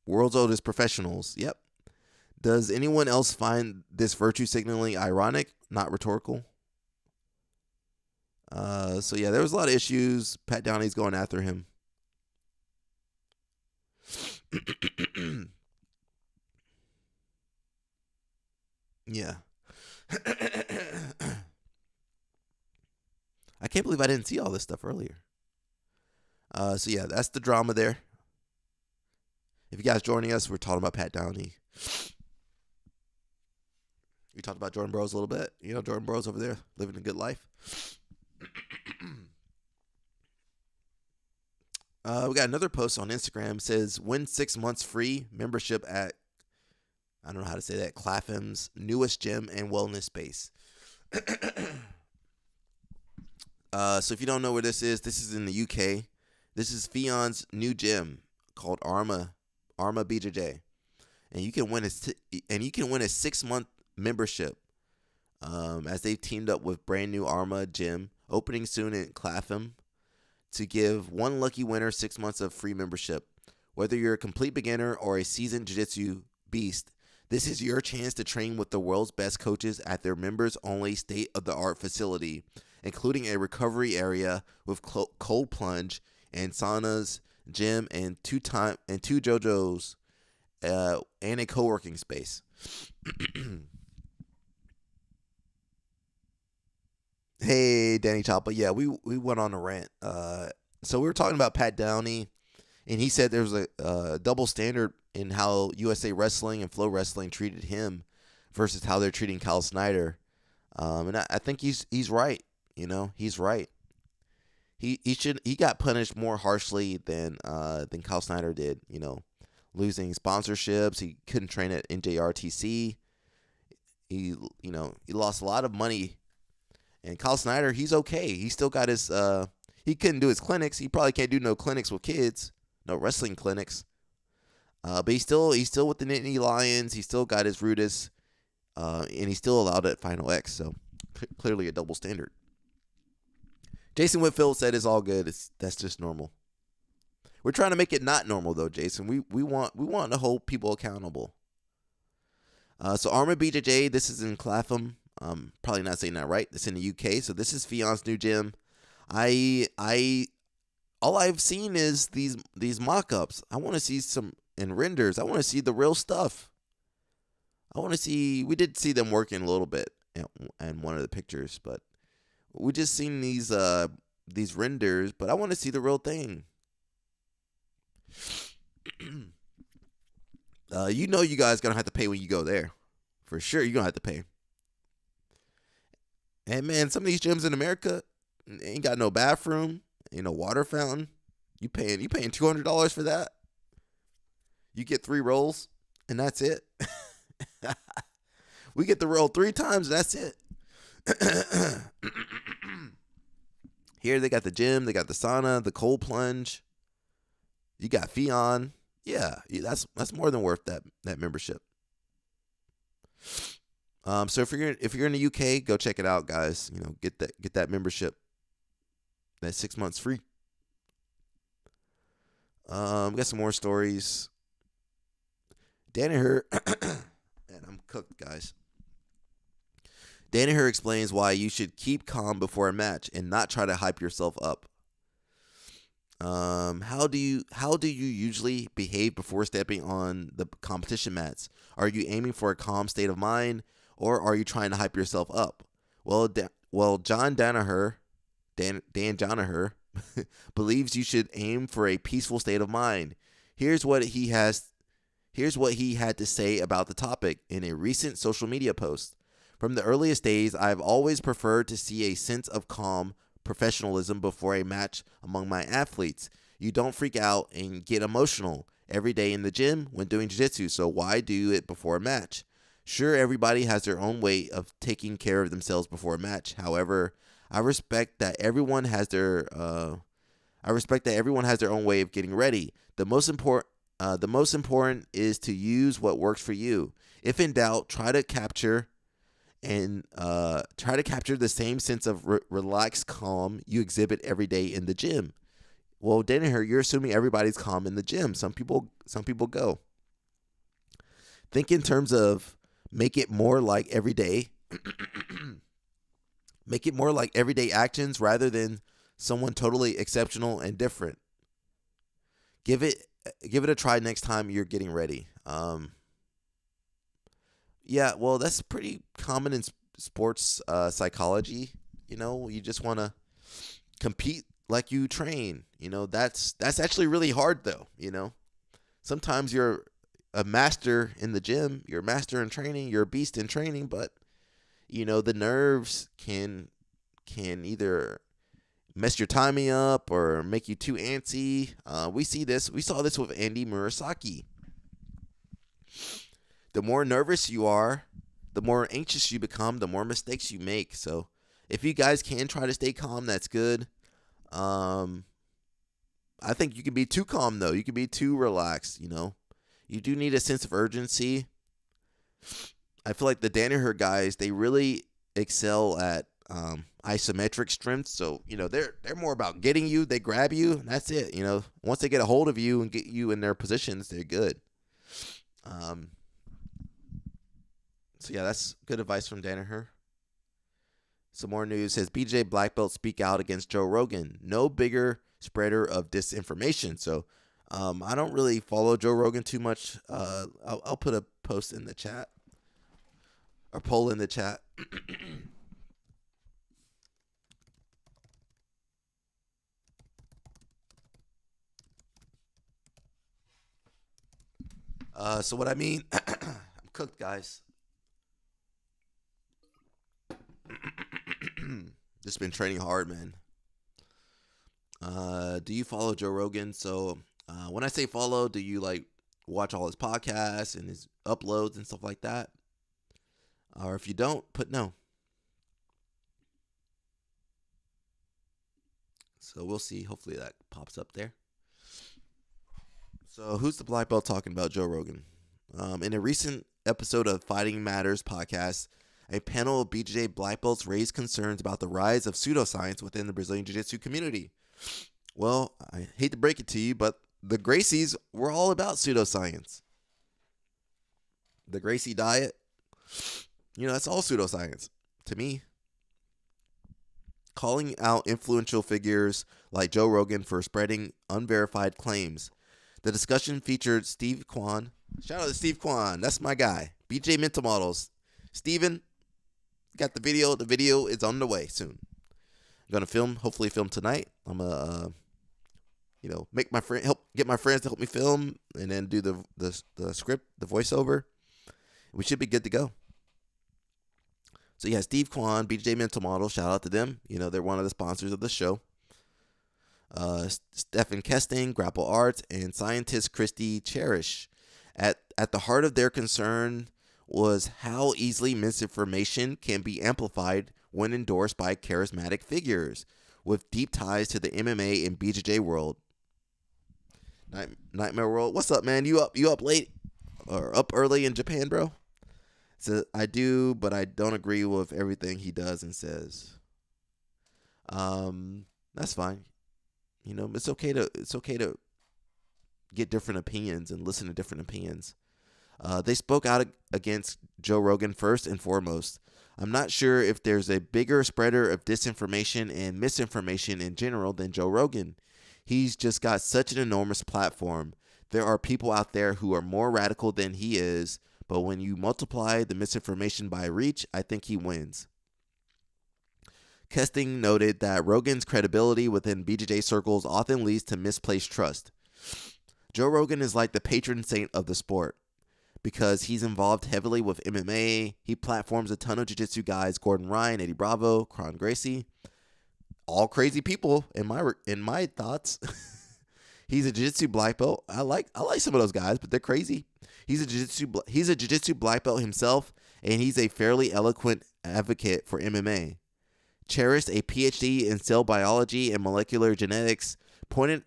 World's oldest professionals. Yep. Does anyone else find this virtue signaling ironic, not rhetorical? So yeah, there was a lot of issues. Pat Downey's going after him. Yeah. I can't believe I didn't see all this stuff earlier. So yeah, that's the drama there. If you guys joining us, we're talking about Pat Downey. We talked about Jordan Burroughs a little bit. You know, Jordan Burroughs over there living a good life. We got another post on Instagram. It says, win 6 months free membership at, I don't know how to say that, Clatham's newest gym and wellness space. So if you don't know where this is in the UK. This is Fion's new gym called Arma BJJ. And you can win a 6 month membership as they've teamed up with brand new Arma gym opening soon in Clapham to give one lucky winner 6 months of free membership. Whether you're a complete beginner or a seasoned jiu-jitsu beast, this is your chance to train with the world's best coaches at their members-only state-of-the-art facility, including a recovery area with cold plunge and saunas, gym, and two JoJo's, and a co-working space. Hey, Danny Choppa. Yeah, we went on a rant. So we were talking about Pat Downey, and he said there was a double standard in how USA Wrestling and Flow Wrestling treated him versus how they're treating Kyle Snyder. And I think he's right. You know, he's right. He got punished more harshly than Kyle Snyder did. You know, losing sponsorships. He couldn't train at NJRTC. He lost a lot of money. And Kyle Snyder, he's okay. He still got his. He couldn't do his clinics. He probably can't do no clinics with kids, no wrestling clinics. But he's still with the Nittany Lions. He still got his Rudis, and he's still allowed at Final X. So clearly a double standard. Jason Whitfield said it's all good. That's just normal. We're trying to make it not normal though, Jason. We want to hold people accountable. So Arma BJJ, this is in Clapham. Probably not saying that right. It's in the UK. So this is Fion's new gym. All I've seen is these mock-ups. I want to see some and renders. I want to see the real stuff. I want to see. We did see them working a little bit in one of the pictures, but we just seen these renders. But I want to see the real thing. You guys gonna have to pay when you go there, for sure. You're gonna have to pay. And man, some of these gyms in America ain't got no bathroom, ain't no water fountain. You paying $200 for that? You get 3 rolls, and that's it. We get the roll 3 times, and that's it. Here they got the gym, they got the sauna, the cold plunge. You got Fion. Yeah, that's more than worth that membership. So if you're in the UK, go check it out, guys. You know, get that membership. That's 6 months free. Got some more stories. Danaher, man, I'm cooked, guys. Danaher explains why you should keep calm before a match and not try to hype yourself up. How do you usually behave before stepping on the competition mats? Are you aiming for a calm state of mind, or are you trying to hype yourself up? Well, John Danaher, Dan Danaher, believes you should aim for a peaceful state of mind. Here's what he had to say about the topic in a recent social media post. From the earliest days, I've always preferred to see a sense of calm professionalism before a match among my athletes. You don't freak out and get emotional every day in the gym when doing jiu-jitsu, so why do it before a match? Sure, everybody has their own way of taking care of themselves before a match. However, I respect that everyone has their own way of getting ready. The most important is to use what works for you. If in doubt, try to capture the same sense of relaxed calm you exhibit every day in the gym. Well, Danaher, you're assuming everybody's calm in the gym. Some people go. Think in terms of make it more like everyday. Make it more like everyday actions rather than someone totally exceptional and different. Give it a try next time you're getting ready. Yeah, well, that's pretty common in sports psychology. You know, you just want to compete like you train. You know, that's actually really hard, though. You know, sometimes you're a master in the gym, you're a master in training, you're a beast in training, but you know the nerves can either mess your timing up or make you too antsy. We saw this with Andy Murasaki. The more nervous you are, the more anxious you become, the more mistakes you make. So if you guys can try to stay calm, that's good. I think you can be too calm, though. You can be too relaxed, you know. You do need a sense of urgency. I feel like the Danaher guys, they really excel at isometric strength. So, you know, they're more about getting you. They grab you, and that's it. You know, once they get a hold of you and get you in their positions, they're good. So, yeah, that's good advice from Danaher. Some more news says BJ Black Belt speak out against Joe Rogan. No bigger spreader of disinformation. So, I don't really follow Joe Rogan too much. I'll put a post in the chat or poll in the chat. So what I mean, I'm cooked, guys. Just been training hard, man. Do you follow Joe Rogan? So when I say follow, do you like watch all his podcasts and his uploads and stuff like that? Or if you don't, put no. So we'll see. Hopefully that pops up there. So who's the black belt talking about Joe Rogan? In a recent episode of Fighting Matters podcast, a panel of BJJ black belts raised concerns about the rise of pseudoscience within the Brazilian Jiu-Jitsu community. Well, I hate to break it to you, but the Gracies were all about pseudoscience. The Gracie diet, you know, that's all pseudoscience to me. Calling out influential figures like Joe Rogan for spreading unverified claims. The discussion featured Steve Kwan. Shout out to Steve Kwan. That's my guy. BJ Mental Models. Steven, got the video. The video is on the way soon. I'm going to hopefully film tonight. I'm going to, get my friends to help me film and then do the script, the voiceover. We should be good to go. So, yeah, Steve Kwan, BJ Mental Model, shout out to them. You know, they're one of the sponsors of the show. Stephen Kesting, Grapple Arts, and scientist Christy Cherish. At the heart of their concern was how easily misinformation can be amplified when endorsed by charismatic figures with deep ties to the MMA and BJJ world. Nightmare World, what's up, man? You up late or up early in Japan, bro? So I do, but I don't agree with everything he does and says. That's fine. It's okay to get different opinions and listen to different opinions. They spoke out against Joe Rogan first and foremost. I'm not sure if there's a bigger spreader of disinformation and misinformation in general than Joe Rogan. He's just got such an enormous platform. There are people out there who are more radical than he is, but when you multiply the misinformation by reach, I think he wins. Kesting noted that Rogan's credibility within BJJ circles often leads to misplaced trust. Joe Rogan is like the patron saint of the sport because he's involved heavily with MMA. He platforms a ton of jiu-jitsu guys: Gordon Ryan, Eddie Bravo, Kron Gracie. All crazy people in my thoughts. He's a jiu-jitsu black belt. I like some of those guys, but they're crazy. He's a jiu-jitsu black belt himself, and he's a fairly eloquent advocate for MMA. Cherished a PhD in cell biology and molecular genetics, pointed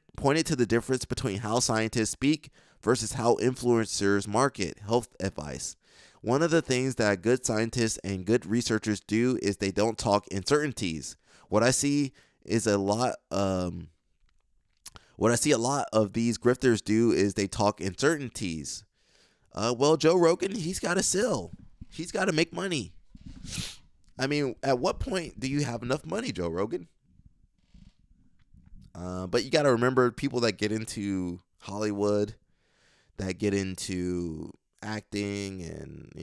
to the difference between how scientists speak versus how influencers market health advice. One of the things that good scientists and good researchers do is they don't talk uncertainties. What I see a lot of these grifters do is they talk uncertainties. Well, Joe Rogan, he's got to sell. He's got to make money. I mean, at what point do you have enough money, Joe Rogan? But you got to remember, people that get into Hollywood, that get into acting and,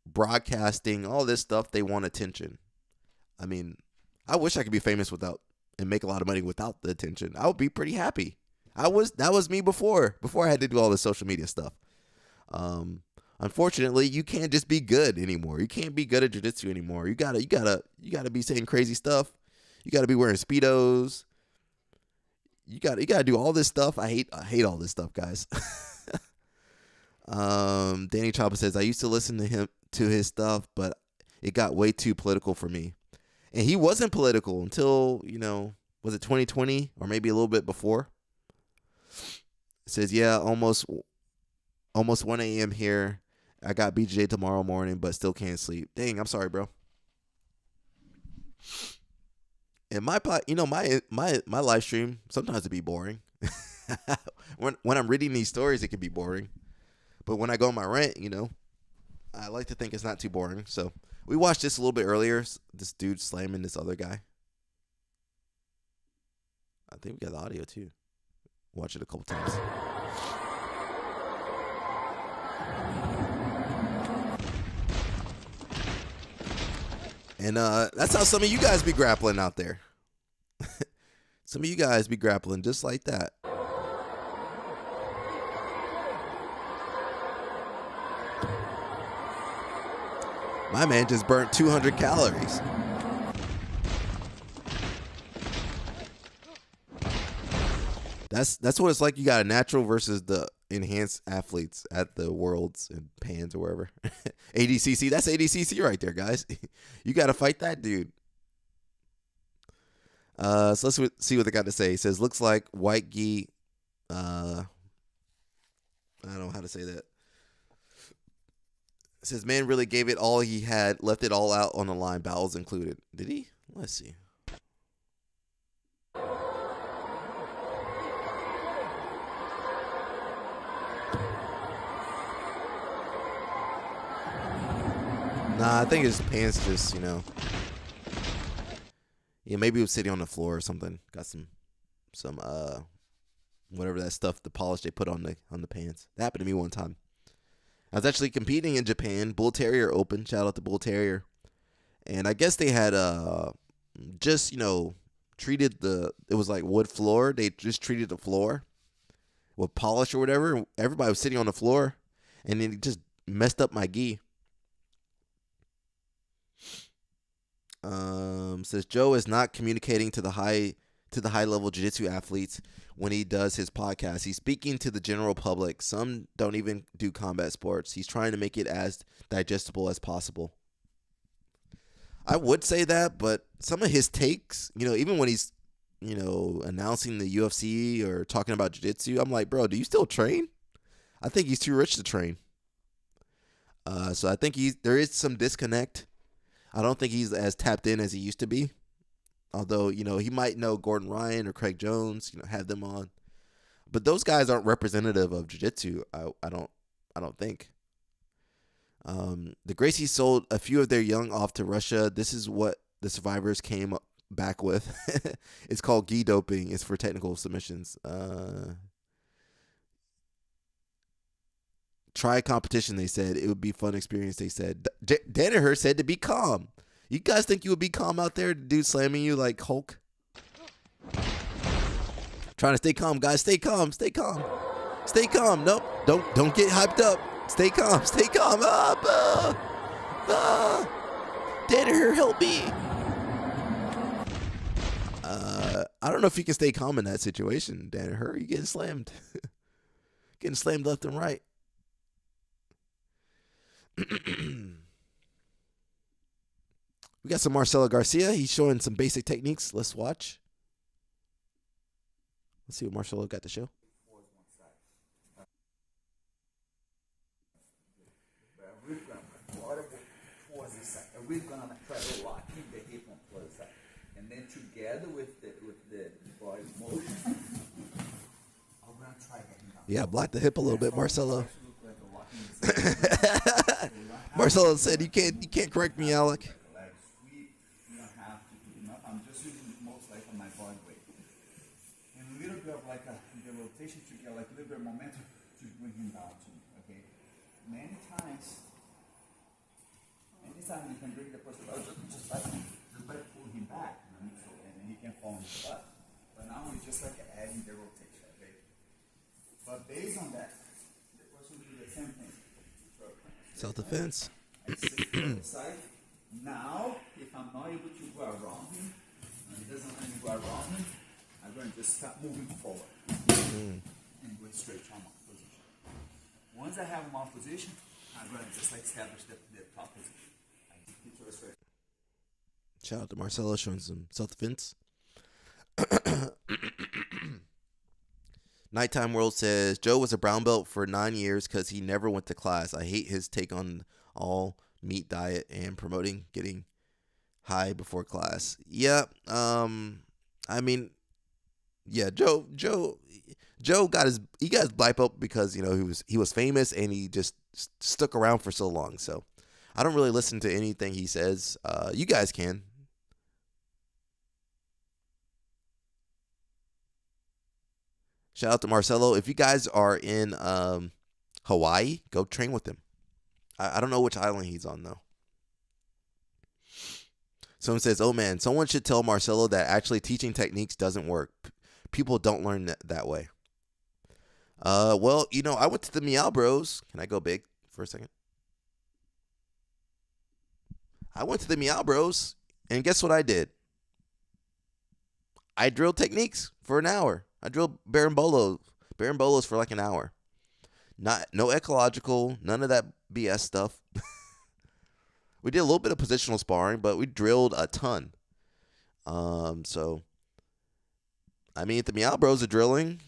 broadcasting, all this stuff, they want attention. I mean, I wish I could be famous and make a lot of money without the attention. I would be pretty happy. That was me before I had to do all this social media stuff. Unfortunately, you can't just be good anymore. You can't be good at jiu-jitsu anymore. You gotta be saying crazy stuff. You gotta be wearing Speedos. You gotta do all this stuff. I hate all this stuff, guys. Danny Choppa says, I used to listen to his stuff, but it got way too political for me. And he wasn't political until, was it 2020 or maybe a little bit before? It says, yeah, almost 1 a.m. here. I got BJJ tomorrow morning, but still can't sleep. Dang, I'm sorry, bro. And my live stream, sometimes it be boring. when I'm reading these stories, it can be boring. But when I go on my rant, I like to think it's not too boring. So we watched this a little bit earlier. This dude slamming this other guy. I think we got the audio too. Watch it a couple times. And that's how some of you guys be grappling out there. Some of you guys be grappling just like that. My man just burnt 200 calories. That's what it's like. You got a natural versus the enhanced athletes at the Worlds and Pans or wherever. ADCC, that's ADCC right there, guys. You got to fight that dude. So let's see what they got to say. It says, looks like white gi. I don't know how to say that. It says, man really gave it all he had, left it all out on the line, bowels included. Did he? Let's see. Nah, I think his pants just, yeah, maybe he was sitting on the floor or something. Got some whatever that stuff, the polish they put on the pants. That happened to me one time. I was actually competing in Japan, Bull Terrier Open. Shout out to Bull Terrier. And I guess they had just, treated it was like wood floor. They just treated the floor with polish or whatever. Everybody was sitting on the floor, and then it just messed up my gi. Says Joe is not communicating to the high level jiu-jitsu athletes when he does his podcast. He's speaking to the general public. Some don't even do combat sports. He's trying to make it as digestible as possible. I would say that, but some of his takes, even when he's, announcing the UFC or talking about jiu-jitsu, I'm like, bro, do you still train? I think he's too rich to train. So I think there is some disconnect. I don't think he's as tapped in as he used to be. Although, he might know Gordon Ryan or Craig Jones, have them on. But those guys aren't representative of jiu-jitsu, I don't think. The Gracies sold a few of their young off to Russia. This is what the survivors came back with. It's called gi doping. It's for technical submissions. Try competition, they said. It would be fun experience, they said. Danaher said to be calm. You guys think you would be calm out there? Dude slamming you like Hulk? Trying to stay calm, guys. Stay calm. Stay calm. Stay calm. Nope. Don't get hyped up. Stay calm. Stay calm. Danaher, help me. I don't know if you can stay calm in that situation, Danaher. You getting slammed. Getting slammed left and right. We got some Marcelo Garcia. He's showing some basic techniques. Let's watch. Let's see what Marcelo got to show. We're gonna try to lock in the hip on close side, and then together with the body motion, I'm gonna try getting down. Yeah, block the hip a little bit, Marcelo. Marcelo said, "You can't correct me, Alec." Leg sweep. You don't have to do enough. I'm just using most like on my body weight, and a little bit of like the rotation to get like a little bit of momentum to bring him down to me. Okay, many times. Anytime you can bring the person down, just by pull him back, so, and then he can fall in the butt. But now we're just like adding the rotation, okay? But based on that, the person will do the same thing. Self-defense. I sit to the side. Now, if I'm not able to go around him, and he doesn't let me go around him, I'm going to just start moving forward and go straight to my position. Once I have my position, I'm going to just like establish the top position. Shout out to Marcelo showing some self-defense. Nighttime World says, Joe was a brown belt for 9 years because he never went to class. I hate his take on all meat diet and promoting getting high before class. Yeah, I mean, yeah, Joe got his black belt because he was famous and he just stuck around for so long. So I don't really listen to anything he says. You guys can. Shout out to Marcelo. If you guys are in Hawaii, go train with him. I don't know which island he's on, though. Someone says, oh, man, someone should tell Marcelo that actually teaching techniques doesn't work. People don't learn that way. Well, I went to the Meow Bros. Can I go big for a second? I went to the Meow Bros, and guess what I did? I drilled techniques for an hour. I drilled Barimbolos for like an hour. No ecological, none of that BS stuff. We did a little bit of positional sparring, but we drilled a ton. So, I mean, if the Meow Bros are drilling,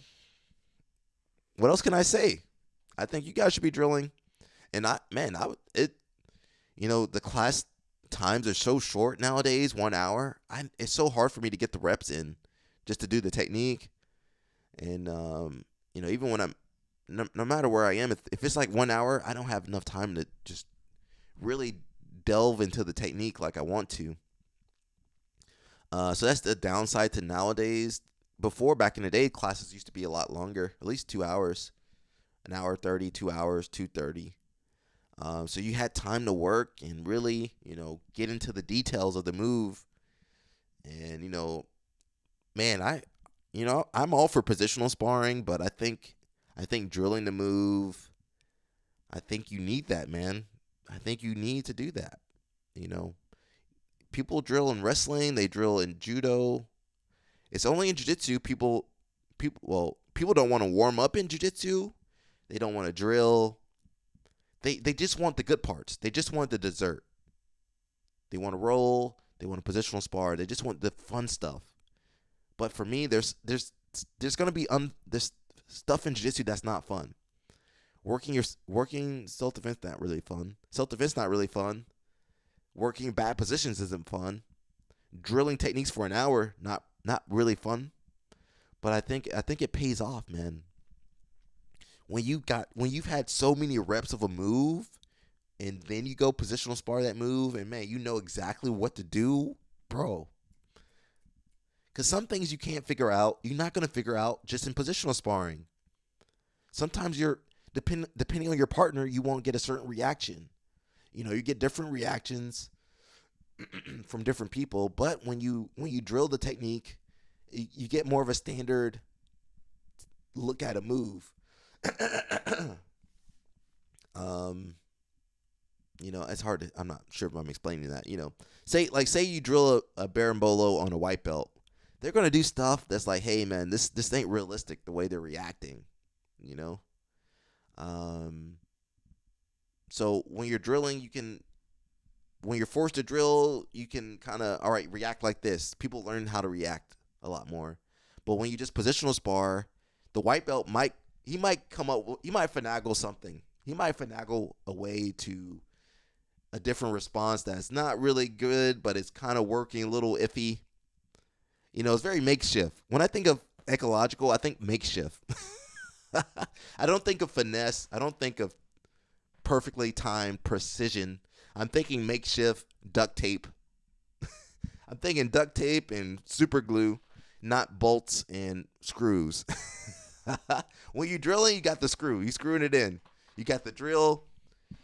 what else can I say? I think you guys should be drilling. And the class times are so short nowadays, 1 hour. It's so hard for me to get the reps in just to do the technique. And, even when I'm, no matter where I am, if it's like 1 hour, I don't have enough time to just really delve into the technique like I want to. So that's the downside to nowadays. Before, back in the day, classes used to be a lot longer, at least 2 hours, 1 hour 30, 2 hours, 2:30. So you had time to work and really, get into the details of the move. And, man, I'm all for positional sparring, but I think drilling the move, I think you need that, man. I think you need to do that. People drill in wrestling, they drill in judo. It's only in jiu-jitsu people don't want to warm up in jiu-jitsu. They don't want to drill. They just want the good parts. They just want the dessert. They want to roll. They want a positional spar. They just want the fun stuff. But for me, there's going to be this stuff in jiu-jitsu that's not fun. Working self-defense not really fun. Self-defense not really fun. Working bad positions isn't fun. Drilling techniques for an hour not really fun. But I think it pays off, man. When you've had so many reps of a move, and then you go positional spar that move, and man, you know exactly what to do, bro. Because some things you can't figure out, you're not gonna figure out just in positional sparring. Sometimes depending on your partner, you won't get a certain reaction. You know, you get different reactions from different people. But when you drill the technique, you get more of a standard look at a move. You know, it's hard to. I'm not sure if I'm explaining that. You know, say you drill a berimbolo on a white belt, they're gonna do stuff that's like, hey man, this ain't realistic the way they're reacting. You know. So when you're drilling, when you're forced to drill, you can kind of, all right, react like this. People learn how to react a lot more. But when you just positional spar, the white belt might finagle something. He might finagle a way to a different response that's not really good, but it's kind of working a little iffy. You know, it's very makeshift. When I think of ecological, I think makeshift. I don't think of finesse. I don't think of perfectly timed precision. I'm thinking makeshift duct tape. I'm thinking duct tape and super glue, not bolts and screws. When you're drilling, you got the screw. You're screwing it in. You got the drill.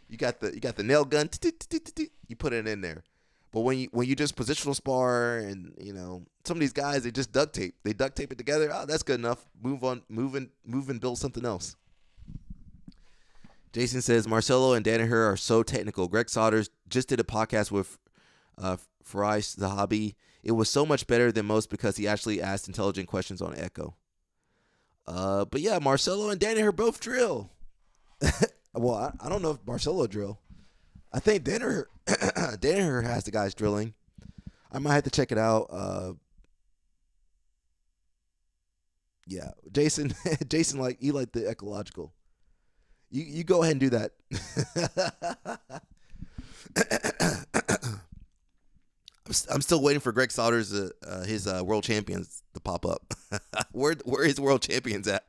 You got the nail gun. You put it in there. But when you just positional spar, and you know, some of these guys, they just duct tape. They duct tape it together. Oh, that's good enough. Move and build something else. Jason says Marcelo and Danaher are so technical. Greg Souders just did a podcast with Farais Zahabi. It was so much better than most because he actually asked intelligent questions on Echo. But yeah, Marcelo and Danaher both drill. Well, I don't know if Marcelo drill. I think Danaher has the guys drilling. I might have to check it out. Yeah, Jason, like the ecological. You go ahead and do that. I'm still waiting for Greg Souders his world champions to pop up. Where his world champions at?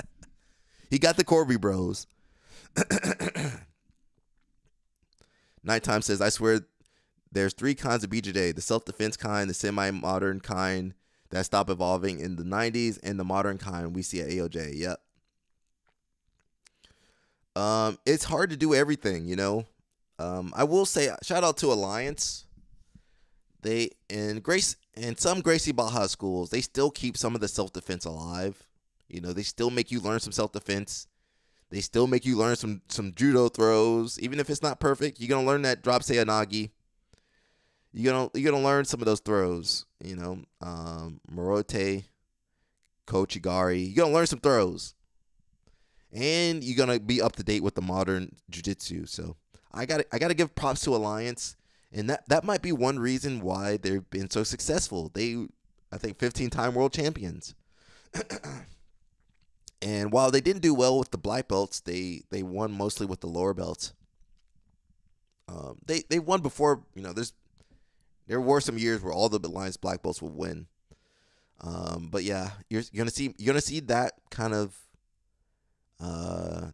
He got the Corby Bros. Nighttime says, I swear there's 3 kinds of BJJ. The self-defense kind, the semi-modern kind that stopped evolving in the 90s, and the modern kind we see at AOJ. Yep. It's hard to do everything, you know. I will say, shout out to Alliance. They and some Gracie Baja schools, they still keep some of the self-defense alive. You know, they still make you learn some self-defense. They still make you learn some judo throws, even if it's not perfect. You're gonna learn that drop seonagi. You're gonna learn some of those throws. You know, Morote, Kochigari. You're gonna learn some throws, and you're gonna be up to date with the modern jiu-jitsu. So I gotta give props to Alliance, and that might be one reason why they've been so successful. I think 15-time world champions. And while they didn't do well with the black belts, they won mostly with the lower belts. They won before, you know, there were some years where all the Alliance black belts would win. But yeah, you're gonna see that kind of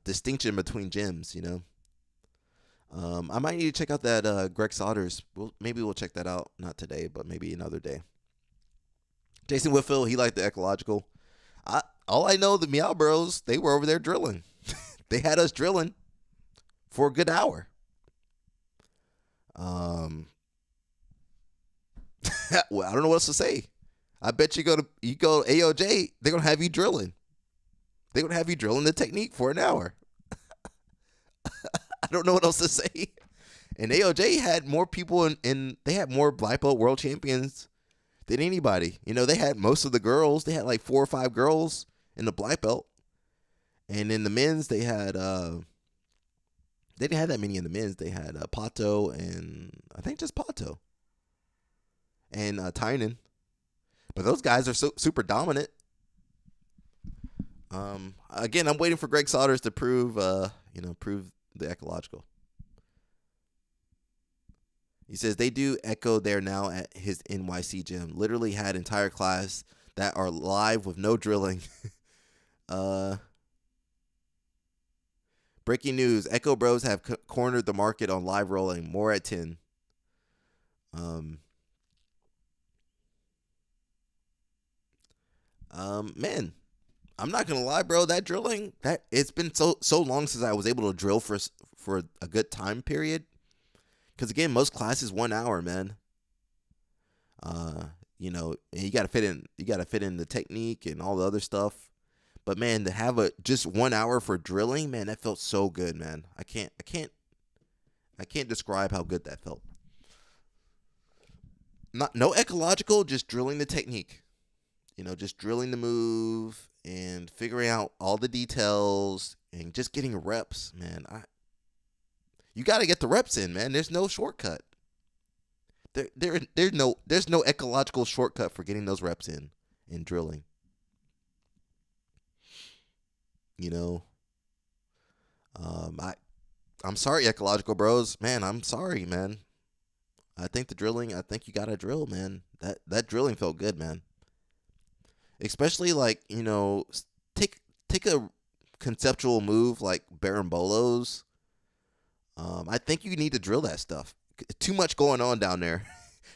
distinction between gyms, you know. I might need to check out that Greg Souders. Maybe we'll check that out. Not today, but maybe another day. Jason Whitfield, he liked the ecological. All I know, the Meow Bros, they were over there drilling. They had us drilling for a good hour. Well, I don't know what else to say. I bet you go to AOJ, they're gonna have you drilling. They're gonna have you drilling the technique for an hour. I don't know what else to say. And AOJ had more people and they had more black belt world champions than anybody. You know, they had most of the girls. They had like 4 or 5 girls in the black belt. And in the men's, they had they didn't have that many in the men's. They had Pato and I think just Pato and Tynan. But those guys are super dominant. Again, I'm waiting for Greg Sodders to prove the ecological. He says they do echo there now at his NYC gym. Literally had entire class that are live with no drilling. Breaking news: Echo Bros have cornered the market on live rolling. More at 10. Man, I'm not gonna lie, bro. That drilling, that it's been so long since I was able to drill for a good time period. Because again, most classes 1 hour, man. And you gotta fit in the technique and all the other stuff. But man, to have just 1 hour for drilling, man, that felt so good, man. I can't describe how good that felt. No ecological, just drilling the technique. Just drilling the move and figuring out all the details and just getting reps, man. You got to get the reps in, man. There's no shortcut. There's no ecological shortcut for getting those reps in drilling. I'm sorry, ecological bros, man. I'm sorry, man. I think you gotta drill, man. That drilling felt good, man. Especially take a conceptual move like Barambolos. I think you need to drill that stuff. Too much going on down there.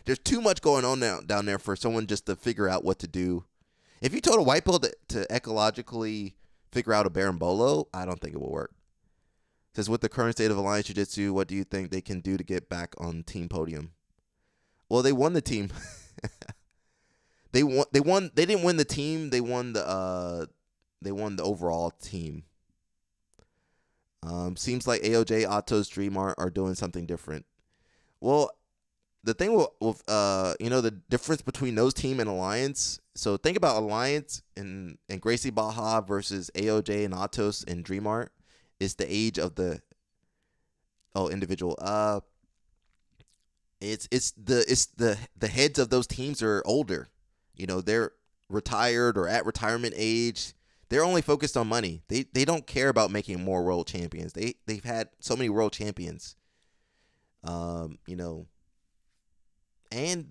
There's too much going on down there for someone just to figure out what to do. If you told a white belt to ecologically figure out a Barambolo, I don't think it will work. It says, with the current state of Alliance Jiu-Jitsu, what do you think they can do to get back on team podium? Well, they won the team. They won. They didn't win the team. They won the overall team. Seems like AOJ, Atos, Dreamart are doing something different. Well, the thing with the difference between those team and Alliance. So think about Alliance and Gracie Baja versus AOJ and Atos and Dreamart is the age of the individual. It's the heads of those teams are older. They're retired or at retirement age. They're only focused on money. They don't care about making more world champions. They've had so many world champions. And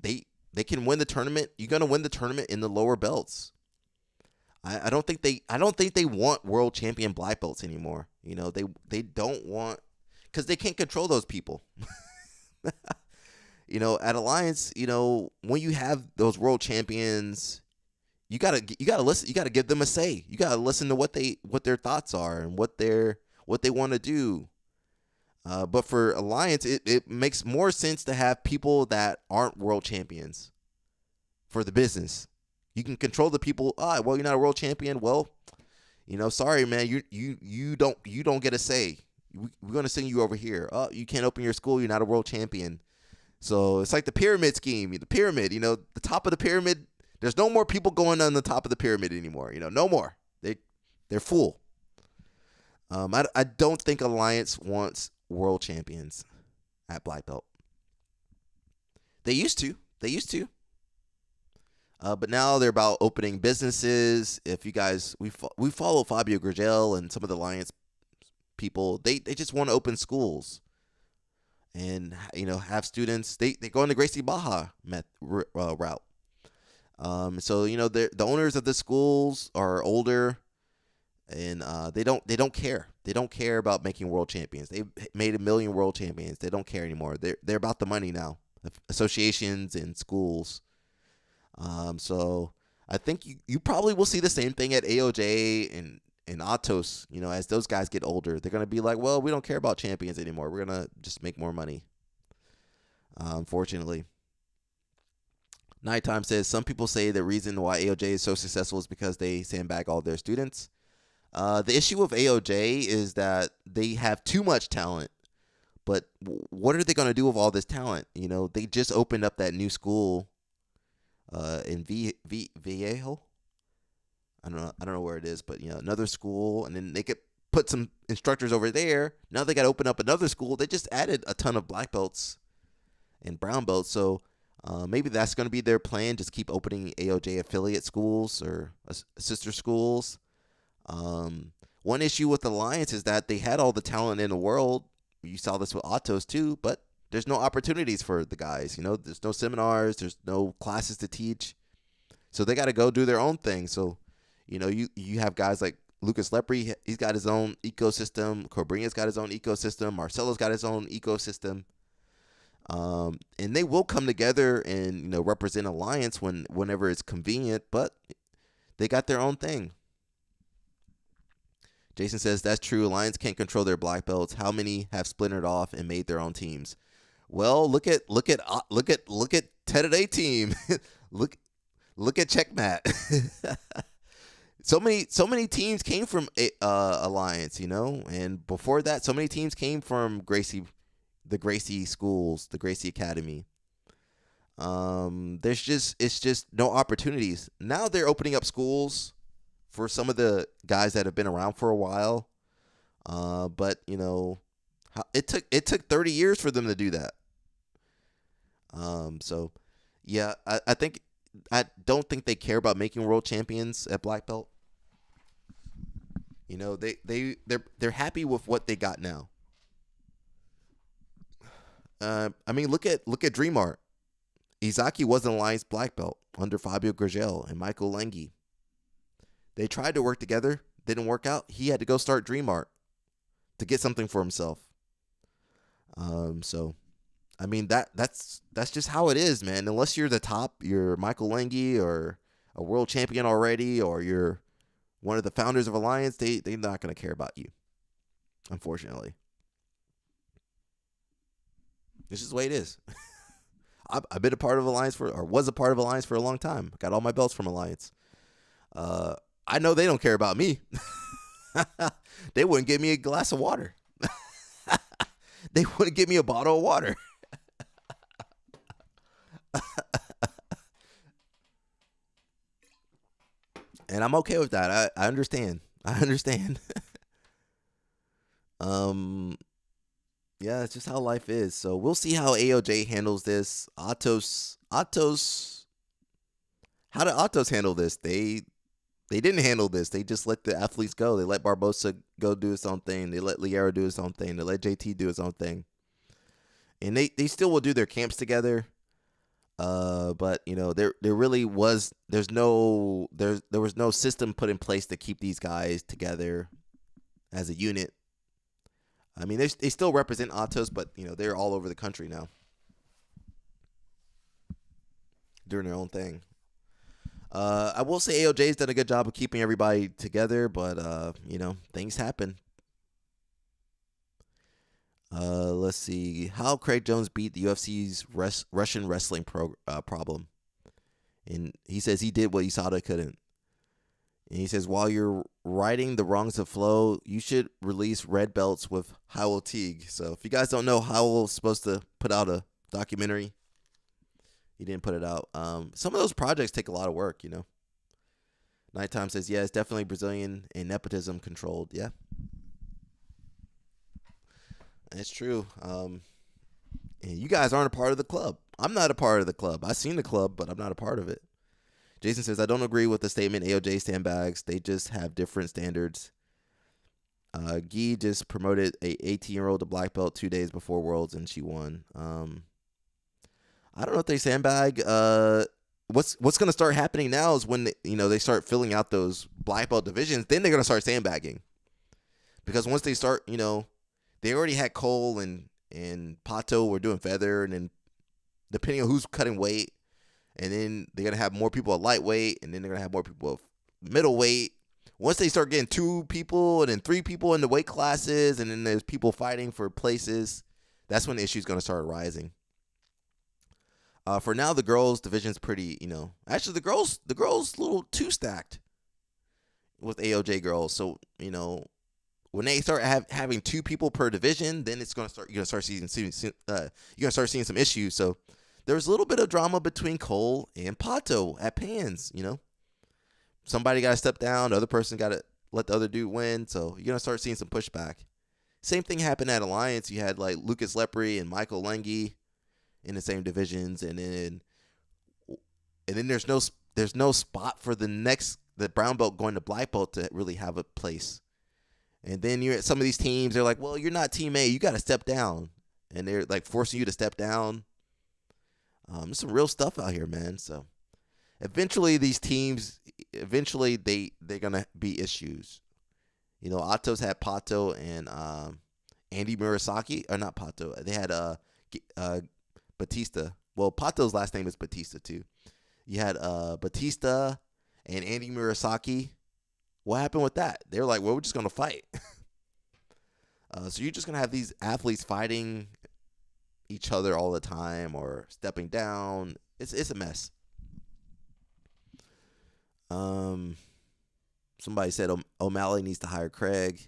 they can win the tournament. You're gonna win the tournament in the lower belts. I don't think they want world champion black belts anymore. They don't want, because they can't control those people. At Alliance, when you have those world champions, you gotta listen. You gotta give them a say. You gotta listen to what their thoughts are and what they want to do. But for Alliance, it makes more sense to have people that aren't world champions for the business. You can control the people. Well, you're not a world champion. Well, sorry, man. You don't get a say. We're gonna send you over here. You can't open your school. You're not a world champion. So it's like the pyramid scheme. The pyramid. The top of the pyramid. There's no more people going on the top of the pyramid anymore. No more. They're full. I don't think Alliance wants world champions at black belt. They used to. But now they're about opening businesses. If you guys, we follow Fabio Gurgel and some of the Alliance people. They just want to open schools and have students. They go on the Gracie Baja route. So the owners of the schools are older, and they don't care. They don't care about making world champions. They've made 1 million world champions. They don't care anymore. They're about the money now. Associations and schools. So I think you probably will see the same thing at AOJ and Atos. As those guys get older, they're gonna be like, well, we don't care about champions anymore. We're gonna just make more money. Unfortunately. Nighttime says, some people say the reason why AOJ is so successful is because they sandbag all their students. The issue with AOJ is that they have too much talent. But what are they going to do with all this talent? They just opened up that new school in Vallejo. I don't know where it is, but another school, and then they could put some instructors over there. Now they got to open up another school. They just added a ton of black belts and brown belts, so maybe that's going to be their plan. Just keep opening AOJ affiliate schools or sister schools. One issue with Alliance is that they had all the talent in the world. You saw this with Atos too, but there's no opportunities for the guys. There's no seminars, there's no classes to teach, so they got to go do their own thing. So, you have guys like Lucas Lepre, he's got his own ecosystem. Cobrinha's got his own ecosystem. Marcelo's got his own ecosystem. And they will come together and represent Alliance whenever it's convenient, but they got their own thing. Jason says that's true. Alliance can't control their black belts. How many have splintered off and made their own teams? Well, look at Teruday team. look at Checkmat. So many teams came from Alliance, and before that, so many teams came from the Gracie schools, the Gracie Academy. It's just no opportunities. Now they're opening up schools for some of the guys that have been around for a while. But it took 30 years for them to do that. So yeah, I don't think they care about making world champions at black belt. They're happy with what they got now. Look at Dream Art. Izaki was an Alliance black belt under Fabio Gurgel and Michael Lengi. They tried to work together, didn't work out. He had to go start Dream Art to get something for himself. So that's just how it is, man. Unless you're the top, you're Michael Lengi or a world champion already, or you're one of the founders of Alliance, they're not going to care about you, unfortunately. This is the way it is. I've been a part of Alliance was a part of Alliance for a long time. Got all my belts from Alliance. I know they don't care about me. They wouldn't give me a glass of water. They wouldn't give me a bottle of water. And I'm okay with that. I understand. Yeah, it's just how life is. So we'll see how AOJ handles this. Atos. How did Atos handle this? They didn't handle this. They just let the athletes go. They let Barbosa go do his own thing. They let Liero do his own thing. They let JT do his own thing. And they still will do their camps together. But there really was there was no system put in place to keep these guys together as a unit. They still represent Atos, but they're all over the country now, doing their own thing. I will say AOJ's done a good job of keeping everybody together, but things happen. Let's see how Craig Jones beat the UFC's Russian wrestling problem, and he says he did what USADA couldn't. And he says, while you're righting the wrongs of Flow, you should release red belts with Howell Teague. So if you guys don't know, Howell's supposed to put out a documentary. He didn't put it out. Some of those projects take a lot of work, Nighttime says, yeah, it's definitely Brazilian and nepotism controlled. Yeah. That's true. And you guys aren't a part of the club. I'm not a part of the club. I've seen the club, but I'm not a part of it. Jason says, I don't agree with the statement AOJ sandbags. They just have different standards. Guy just promoted a 18-year-old to black belt 2 days before Worlds, and she won. I don't know if they sandbag. What's going to start happening now is when they start filling out those black belt divisions, then they're going to start sandbagging. Because once they start, they already had Cole and Pato were doing feather, and then depending on who's cutting weight, and then they're going to have more people at lightweight, and then they're going to have more people at middleweight. Once they start getting 2 people and then 3 people in the weight classes, and then there's people fighting for places, that's when the issue is going to start rising. For now, the girls' division's pretty, actually the girls a little too stacked with AOJ girls. So, when they start having 2 people per division, then it's going to start. You're going to start seeing some issues. So there's a little bit of drama between Cole and Pato at Pans. Somebody got to step down. The other person got to let the other dude win. So you're going to start seeing some pushback. Same thing happened at Alliance. You had like Lucas Lepre and Michael Lengi in the same divisions, and then there's no spot for the next the brown belt going to black belt to really have a place. And then you're at some of these teams, they're like, well, you're not team A. You got to step down. And they're like forcing you to step down. There's some real stuff out here, man. So eventually these teams, they're going to be issues. You know, Atos had Pato and Andy Murasaki. Or not Pato. They had Batista. Well, Pato's last name is Batista, too. You had Batista and Andy Murasaki. What happened with that? They were like, well, we're just going to fight. So you're just going to have these athletes fighting each other all the time or stepping down. It's a mess. Somebody said O'Malley needs to hire Craig.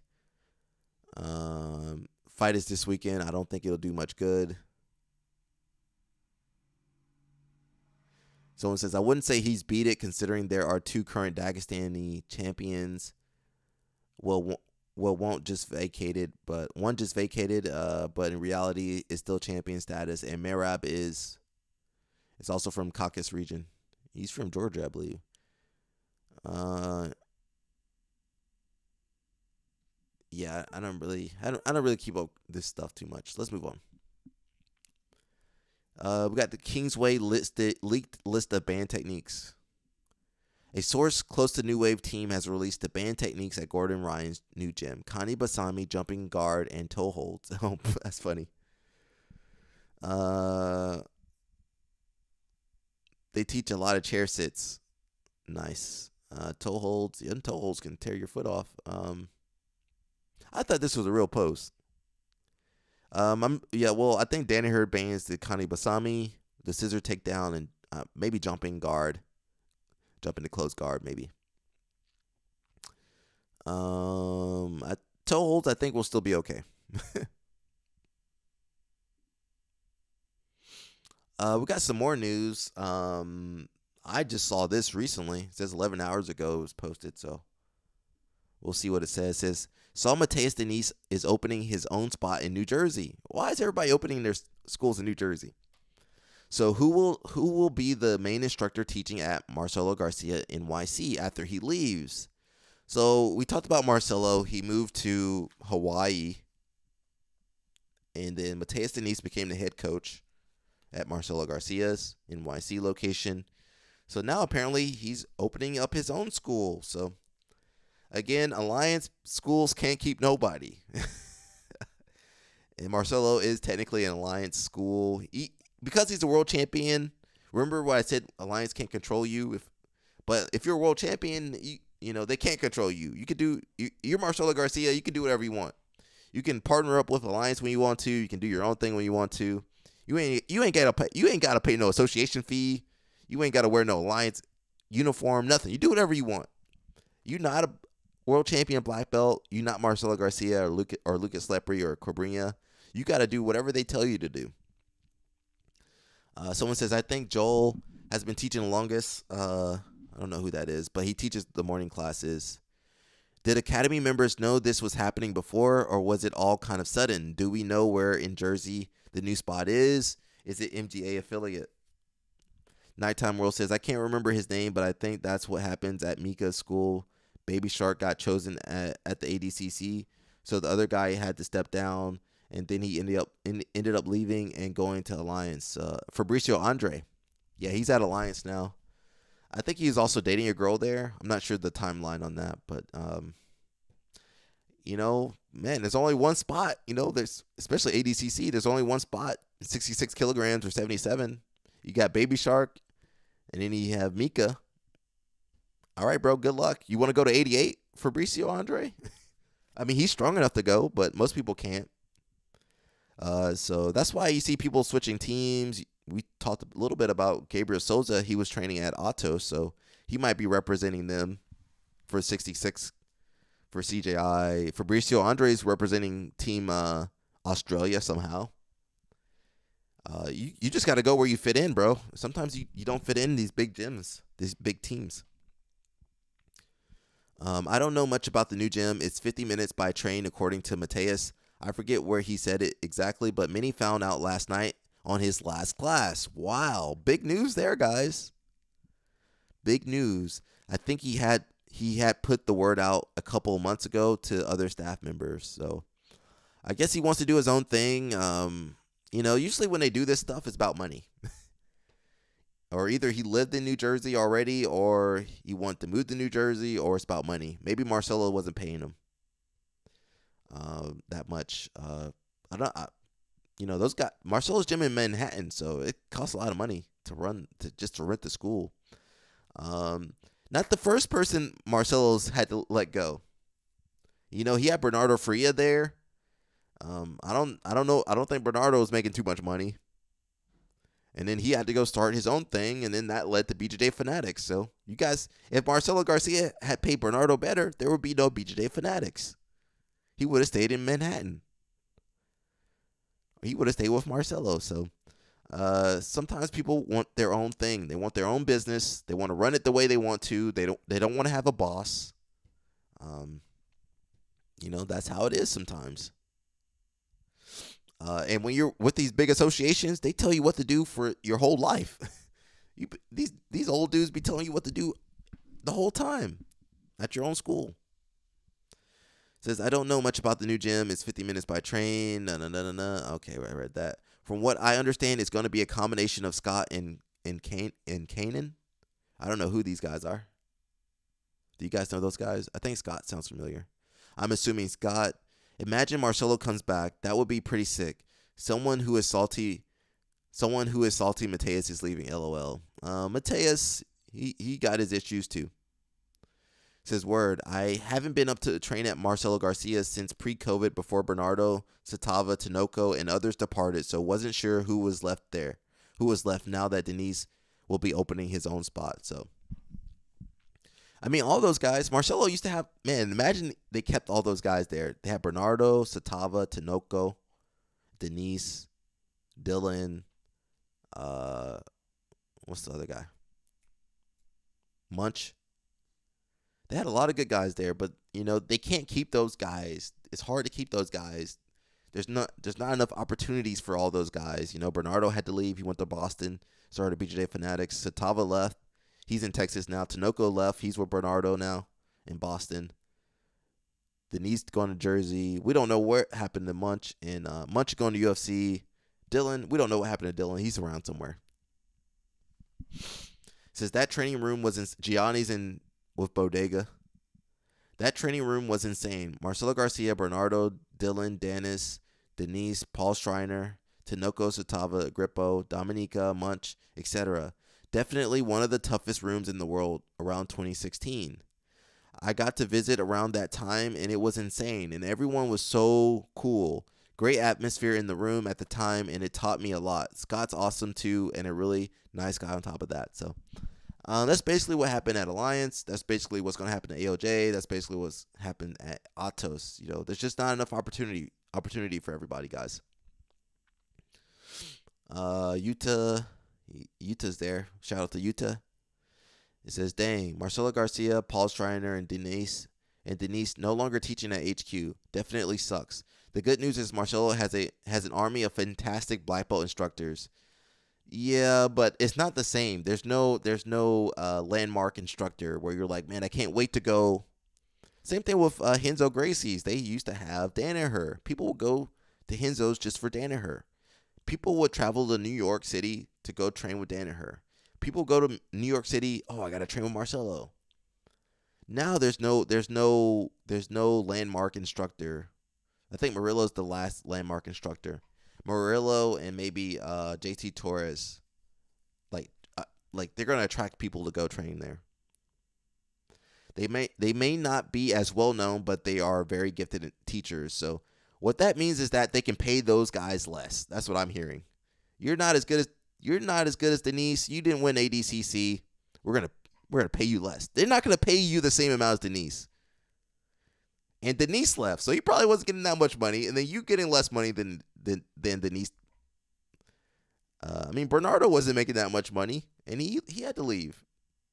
Fight is this weekend. I don't think it'll do much good. Someone says, I wouldn't say he's beat it considering there are 2 current Dagestani champions. Well, won't just vacated, but one just vacated, but in reality is still champion status. And Merab is also from Caucasus region. He's from Georgia, I believe. Yeah, I don't really keep up this stuff too much. Let's move on. We got the Kingsway leaked list of band techniques. A source close to New Wave team has released the band techniques at Gordon Ryan's new gym. Kani Basami, jumping guard, and toe holds. Oh, that's funny. They teach a lot of chair sits. Nice. Toe holds. Yeah, toe holds can tear your foot off. I thought this was a real post. I think Danaher bans the Kani Basami, the scissor takedown, and maybe jumping guard. Jump into close guard, maybe. Toe holds, I think, will still be okay. We got some more news. I just saw this recently. It says 11 hours ago it was posted, so we'll see what it says. It says, Saul Mateus Denise is opening his own spot in New Jersey. Why is everybody opening their schools in New Jersey? So who will be the main instructor teaching at Marcelo Garcia NYC after he leaves? So we talked about Marcelo. He moved to Hawaii, and then Mateus Denise became the head coach at Marcelo Garcia's NYC location. So now apparently he's opening up his own school. So again, Alliance schools can't keep nobody. And Marcelo is technically an Alliance school. Because he's a world champion, remember what I said, Alliance can't control you. But if you're a world champion, you know, they can't control you. You're Marcelo Garcia, you can do whatever you want. You can partner up with Alliance when you want to. You can do your own thing when you want to. You ain't gotta pay no association fee. You ain't gotta wear no Alliance uniform, nothing. You do whatever you want. You're not a world champion black belt. You're not Marcelo Garcia or Lucas Lepre or Cobrinha. You gotta do whatever they tell you to do. Someone says, I think Joel has been teaching the longest. I don't know who that is, but he teaches the morning classes. Did Academy members know this was happening before, or was it all kind of sudden? Do we know where in Jersey the new spot is? Is it MGA affiliate? Nighttime World says, I can't remember his name, but I think that's what happens at Mika's school. Baby Shark got chosen at the ADCC, so the other guy had to step down, and then he ended up leaving and going to Alliance. Fabricio Andre, yeah, he's at Alliance now. I think he's also dating a girl there. I'm not sure the timeline on that, but you know, man, there's only one spot. You know, there's especially ADCC. There's only one spot, 66 kilograms or 77. You got Baby Shark, and then you have Mika. All right, bro, good luck. You want to go to 88, Fabricio Andre? I mean, he's strong enough to go, but most people can't. So that's why you see people switching teams. We talked a little bit about Gabriel Souza. He was training at Atos, so he might be representing them for 66 for CJI. Fabricio Andre is representing Team Australia somehow. You just got to go where you fit in, bro. Sometimes you don't fit in these big gyms, these big teams. I don't know much about the new gym. It's 50 minutes by train, according to Mateus. I forget where he said it exactly, but many found out last night on his last class. Wow. Big news there, guys. Big news. I think he had he had put the word out a couple of months ago to other staff members. So I guess he wants to do his own thing. Usually when they do this stuff, it's about money. Or either he lived in New Jersey already, or he wanted to move to New Jersey, or it's about money. Maybe Marcelo wasn't paying him that much. Those guys. Marcelo's gym in Manhattan, so it costs a lot of money to rent the school. Not the first person Marcelo's had to let go. He had Bernardo Fria there. I don't know. I don't think Bernardo was making too much money. And then he had to go start his own thing, and then that led to BJJ Fanatics. So you guys, if Marcelo Garcia had paid Bernardo better, there would be no BJJ Fanatics. He would have stayed in Manhattan. He would have stayed with Marcelo. So sometimes people want their own thing. They want their own business. They want to run it the way they want to. They don't want to have a boss. That's how it is sometimes. And when you're with these big associations, they tell you what to do for your whole life. These old dudes be telling you what to do the whole time at your own school. It says, I don't know much about the new gym. It's 50 minutes by train. Okay, I read that. From what I understand, it's going to be a combination of Scott and Kanan. I don't know who these guys are. Do you guys know those guys? I think Scott sounds familiar. I'm assuming Scott. Imagine Marcelo comes back. That would be pretty sick. Someone who is salty. Mateus is leaving. LOL. Mateus, he got his issues too. Says word. I haven't been up to train at Marcelo Garcia since pre-COVID, before Bernardo, Satava, Tinoco, and others departed. So wasn't sure who was left there. Who was left now that Denise will be opening his own spot. So. I mean, all those guys, Marcelo used to have, man, imagine they kept all those guys there. They had Bernardo, Satava, Tinoco, Denise, Dylan, what's the other guy? Munch. They had a lot of good guys there, but, they can't keep those guys. It's hard to keep those guys. There's not enough opportunities for all those guys. Bernardo had to leave. He went to Boston, started BJJ Fanatics. Satava left. He's in Texas now. Tinoco left. He's with Bernardo now in Boston. Denise going to Jersey. We don't know what happened to Munch. And Munch going to UFC. Dylan, we don't know what happened to Dylan. He's around somewhere. Says that training room was in Gianni's with Bodega. That training room was insane. Marcelo Garcia, Bernardo, Dylan, Denise, Paul Schreiner, Tinoco, Satava, Grippo, Dominica, Munch, etc. Definitely one of the toughest rooms in the world around 2016. I got to visit around that time, and it was insane, and everyone was so cool. Great atmosphere in the room at the time, and it taught me a lot. Scott's awesome too, and a really nice guy on top of that. So that's basically what happened at Alliance. That's basically what's going to happen at AOJ. That's basically what's happened at Atos. There's just not enough opportunity for everybody, guys. Utah's there. Shout out to Utah. It says, dang, Marcelo Garcia, Paul Schreiner, and Denise no longer teaching at HQ. Definitely sucks. The good news is Marcelo has an army of fantastic black belt instructors. Yeah, but it's not the same. There's no landmark instructor where you're like, man, I can't wait to go. Same thing with Renzo Gracie's. They used to have Danaher. People would go to Renzo's just for Danaher. People would travel to New York City to go train with Danaher. People go to New York City. Oh, I gotta train with Marcelo. Now there's no landmark instructor. I think Murillo's the last landmark instructor. Murillo and maybe JT Torres. Like they're gonna attract people to go train there. They may not be as well known, but they are very gifted teachers. So what that means is that they can pay those guys less. That's what I'm hearing. You're not as good as Denise. You didn't win ADCC. We're gonna pay you less. They're not gonna pay you the same amount as Denise. And Denise left, so he probably wasn't getting that much money, and then you getting less money than Denise. Bernardo wasn't making that much money, and he had to leave.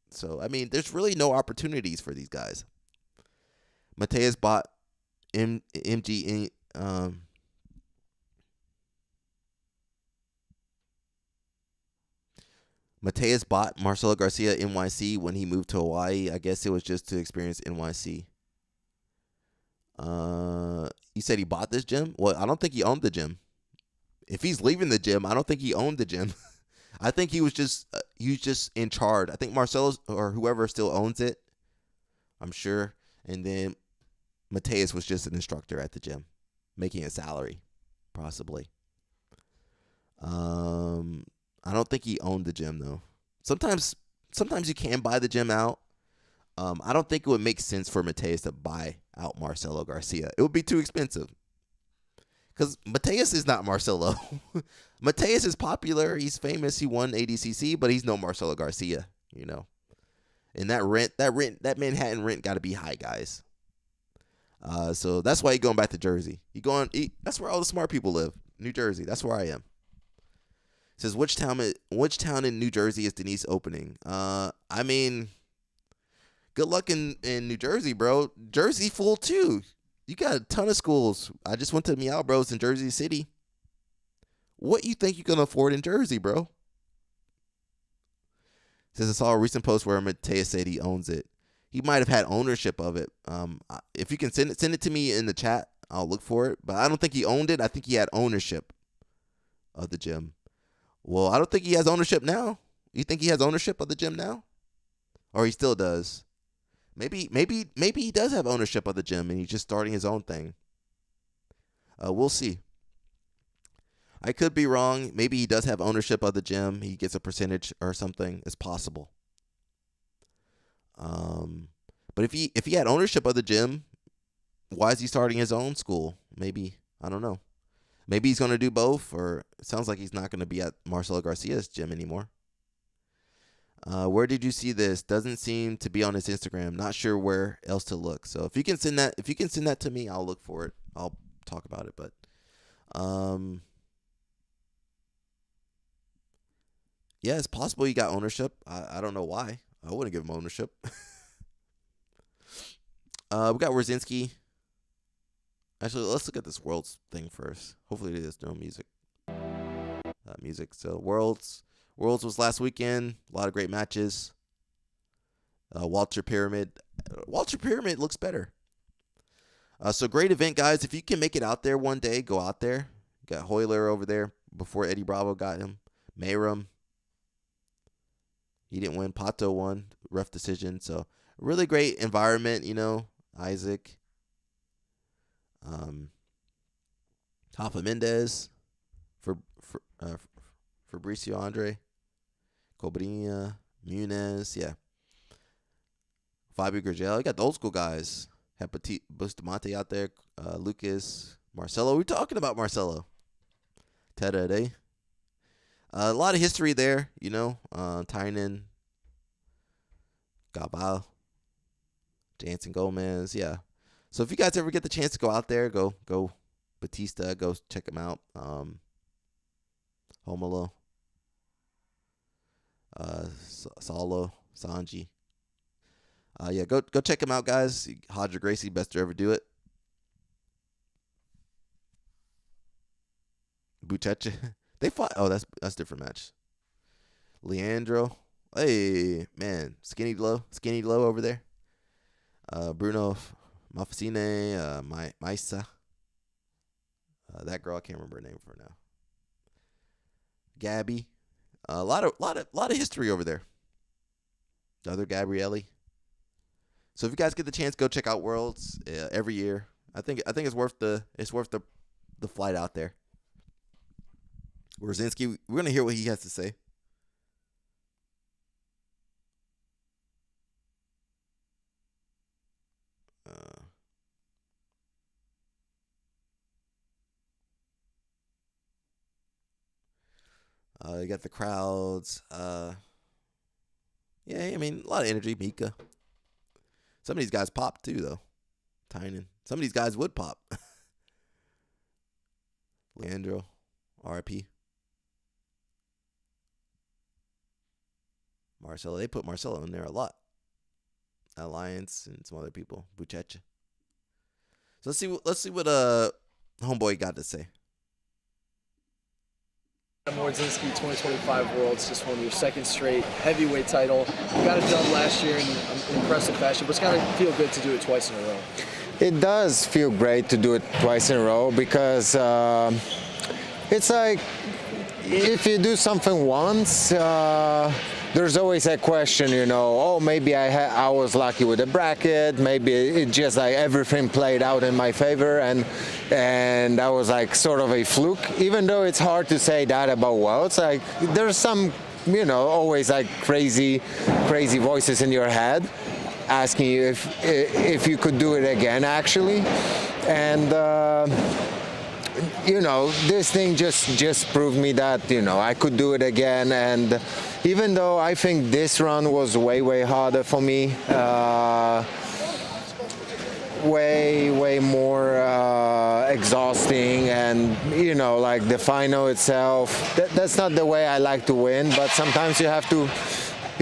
So there's really no opportunities for these guys. Mateus bought MG. Mateus bought Marcelo Garcia NYC when he moved to Hawaii. I guess it was just to experience NYC. You said he bought this gym? Well, I don't think he owned the gym. If he's leaving the gym, I don't think he owned the gym. I think he was just in charge. I think Marcelo or whoever still owns it. I'm sure. And then Mateus was just an instructor at the gym, making a salary, possibly. I don't think he owned the gym though. Sometimes you can buy the gym out. I don't think it would make sense for Mateus to buy out Marcelo Garcia. It would be too expensive. Because Mateus is not Marcelo. Mateus is popular. He's famous. He won ADCC, but he's no Marcelo Garcia, you know. And that Manhattan rent got to be high, guys. So that's why he's going back to Jersey. That's where all the smart people live. New Jersey. That's where I am. It says, which town in New Jersey is Denise opening? I mean, good luck in New Jersey, bro. Jersey full too. You got a ton of schools. I just went to Meow Bros in Jersey City. What you think you can afford in Jersey, bro? It says I saw a recent post where Mateus said he owns it. He might have had ownership of it. If you can send it to me in the chat, I'll look for it. But I don't think he owned it. I think he had ownership of the gym. Well, I don't think he has ownership now. You think he has ownership of the gym now? Or he still does? Maybe he does have ownership of the gym and he's just starting his own thing. We'll see. I could be wrong. Maybe he does have ownership of the gym. He gets a percentage or something. It's possible. But if he had ownership of the gym, why is he starting his own school? Maybe, I don't know. Maybe he's going to do both, or it sounds like he's not going to be at Marcelo Garcia's gym anymore. Where did you see this? Doesn't seem to be on his Instagram. Not sure where else to look. So if you can send that to me, I'll look for it. I'll talk about it. But yeah, it's possible he got ownership. I don't know why. I wouldn't give him ownership. We got Rosinski. Actually, let's look at this Worlds thing first. Hopefully there's no music. So Worlds was last weekend. A lot of great matches. Walter Pyramid looks better. So great event, guys. If you can make it out there one day, go out there. Got Hoyler over there before Eddie Bravo got him. Mayram. He didn't win. Pato won. Ref decision. So really great environment, you know. Isaac. Rafa Mendez. Fabricio Andre. Cobrinha. Muniz. Yeah. Fabio Gurgel. You got the old school guys. Had Bustamante out there. Lucas. Marcelo. We're talking about Marcelo. Tada. A lot of history there, you know. Tynan. Gabal. Jansen Gomez. Yeah. So if you guys ever get the chance to go out there, go Batista. Go check him out. Homolo. Salo. Sanji. Yeah, go check him out, guys. Hodger Gracie, best to ever do it. Buchecha. They fought. Oh, that's a different match. Leandro. Hey, man. Skinny Low over there. Bruno Mafficine. Maisa. That girl, I can't remember her name for now. Gabby. A lot of history over there. The other Gabrielli. So if you guys get the chance, go check out Worlds every year. I think it's worth the flight out there. Rosinski, we're gonna hear what he has to say. You got the crowds. Yeah, I mean, a lot of energy. Mika. Some of these guys pop too, though. Tynan. Some of these guys would pop. Leandro. RIP. Marcelo. They put Marcelo in there a lot. Alliance and some other people. Buchecha. So let's see what Homeboy got to say. Mordzinski 2025 Worlds just won your second straight heavyweight title. You got it done last year in impressive fashion, but it's got to feel good to do it twice in a row. It does feel great to do it twice in a row because it's like if you do something once, there's always a question, you know, oh, maybe I was lucky with the bracket, maybe it just like everything played out in my favor and that was like sort of a fluke, even though it's hard to say that about Wells. Like there's some, you know, always like crazy voices in your head asking you if you could do it again actually. And you know, this thing just proved me that, you know, I could do it again. And even though I think this run was way harder for me, way more exhausting, and you know, like the final itself, that's not the way I like to win, but sometimes you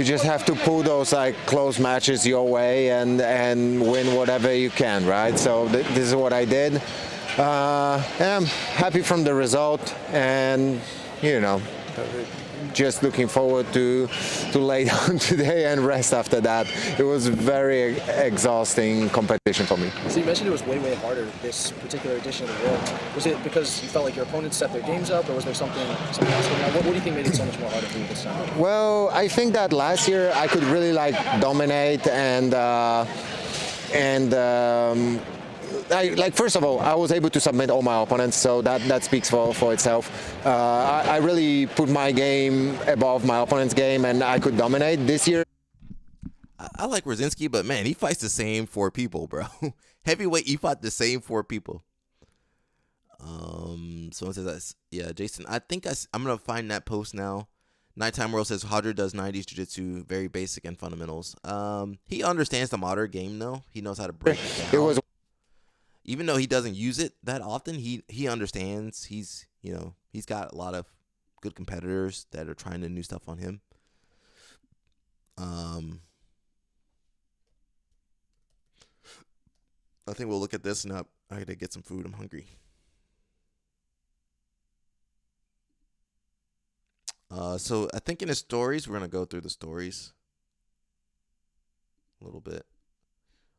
just have to pull those like close matches your way and win whatever you can, right? So this is what I did. I'm happy from the result, and you know, just looking forward to lay down today and rest after that. It was a very exhausting competition for me. So you mentioned it was way harder this particular edition of the World. Was it because you felt like your opponents set their games up, or was there something else going on? What do you think made it so much more harder for you this time? Well, I think that last year I could really like dominate and first of all, I was able to submit all my opponents, so that speaks for itself. I really put my game above my opponent's game, and I could dominate this year. I like Mordzinski, but man, he fights the same 4 people, bro. Heavyweight, he fought the same 4 people. Someone says, yeah, Jason, I think I'm going to find that post now. Nighttime World says, Hodger does 90s jiu-jitsu, very basic and fundamentals. He understands the modern game, though. He knows how to break it down. Even though he doesn't use it that often, he understands. He's got a lot of good competitors that are trying to new stuff on him. I think we'll look at this, and I gotta get some food. I'm hungry. So I think in the stories, we're gonna go through the stories a little bit.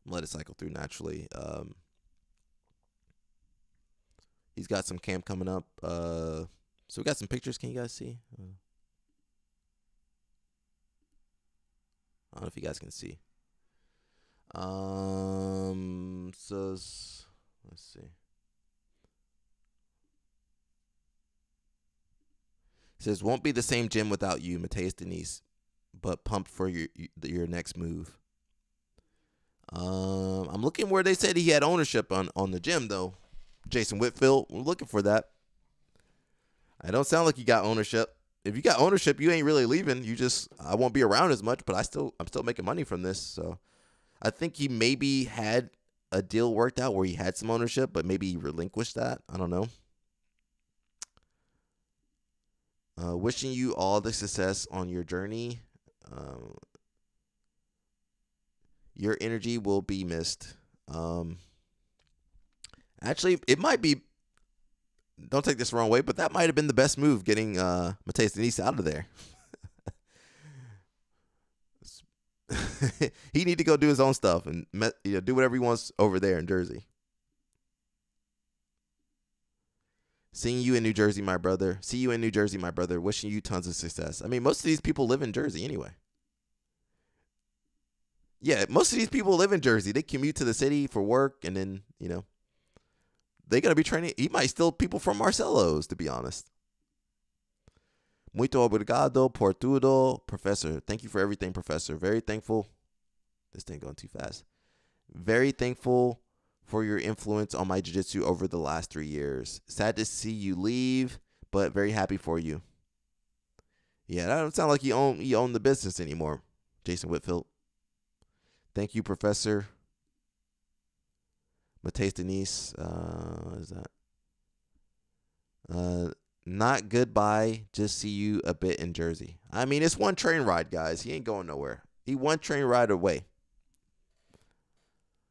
Let it cycle through naturally. He's got some camp coming up. So we got some pictures. Can you guys see? I don't know if you guys can see. So let's see. It says, won't be the same gym without you, Mateus Denise, but pumped for your next move. I'm looking where they said he had ownership on the gym, though. Jason Whitfield, we're looking for that. I don't sound like you got ownership. If you got ownership, you ain't really leaving. I won't be around as much, but I'm still making money from this. So I think he maybe had a deal worked out where he had some ownership, but maybe he relinquished that. I don't know. Wishing you all the success on your journey. Your energy will be missed. Actually, it might be, don't take this the wrong way, but that might have been the best move, getting Mateus Denise out of there. He need to go do his own stuff and do whatever he wants over there in Jersey. Seeing you in New Jersey, my brother. See you in New Jersey, my brother. Wishing you tons of success. I mean, most of these people live in Jersey anyway. Yeah, most of these people live in Jersey. They commute to the city for work, and then, they're going to be training. He might steal people from Marcelo's, to be honest. Muito obrigado por tudo, Professor. Thank you for everything, Professor. Very thankful. This thing going too fast. Very thankful for your influence on my jiu-jitsu over the last 3 years. Sad to see you leave, but very happy for you. Yeah, that don't sound like you own the business anymore, Jason Whitfield. Thank you, Professor. Mateus Denise, what is that? Not goodbye, just see you a bit in Jersey. I mean, it's one train ride, guys. He ain't going nowhere. He one train ride away.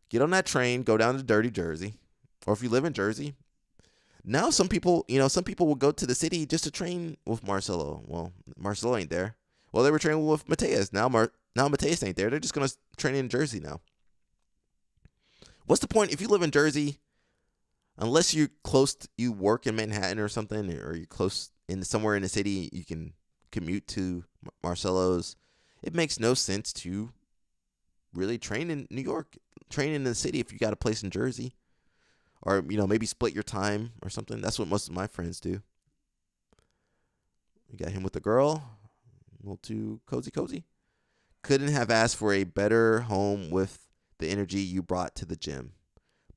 Get on that train, go down to dirty Jersey. Or if you live in Jersey, Now some people will go to the city just to train with Marcelo. Well, Marcelo ain't there. Well, they were training with Mateus. Now Mateus ain't there. They're just gonna train in Jersey now. What's the point if you live in Jersey? Unless you're close, you work in Manhattan or something, or you're close in somewhere in the city, you can commute to Marcelo's. It makes no sense to really train in New York, train in the city if you got a place in Jersey, or maybe split your time or something. That's what most of my friends do. We got him with the girl, a little too cozy. Couldn't have asked for a better home with the energy you brought to the gym.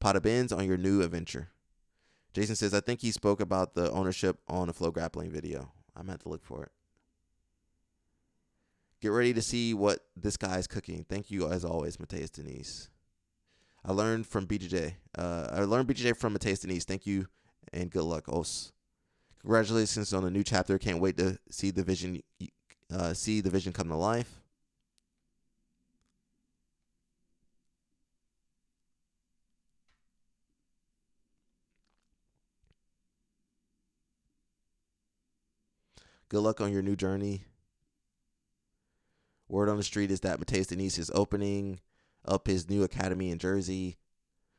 Pada Benz on your new adventure. Jason says, I think he spoke about the ownership on a Flow Grappling video. I'm going to have to look for it. Get ready to see what this guy's cooking. Thank you, as always, Mateus Denise. I learned from BJJ. I learned BJJ from Mateus Denise. Thank you, and good luck, Os. Congratulations on the new chapter. Can't wait to see the vision come to life. Good luck on your new journey. Word on the street is that Mateus Denise is opening up his new academy in Jersey.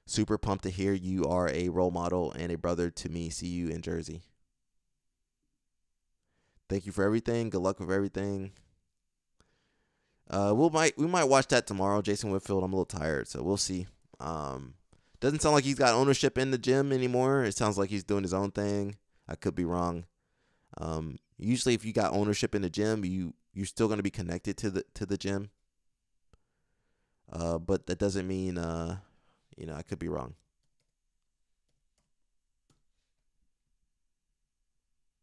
Super pumped to hear you are a role model and a brother to me. See you in Jersey. Thank you for everything. Good luck with everything. We might watch that tomorrow. Jason Whitfield. I'm a little tired, so we'll see. Doesn't sound like he's got ownership in the gym anymore. It sounds like he's doing his own thing. I could be wrong. Usually, if you got ownership in the gym, you're still going to be connected to the gym. But that doesn't mean I could be wrong.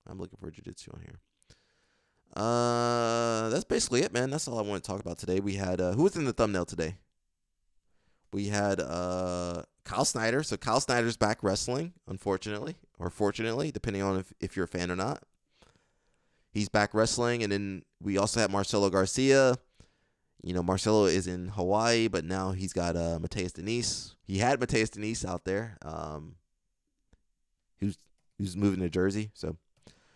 I'm looking for jiu-jitsu on here. That's basically it, man. That's all I want to talk about today. We had who was in the thumbnail today? We had Kyle Snyder. So Kyle Snyder's back wrestling, unfortunately, or fortunately, depending on if you're a fan or not. He's back wrestling, and then we also have Marcelo Garcia. Marcelo is in Hawaii, but now he's got Mateus Denise. He had Mateus Denise out there. Who's moving to Jersey. So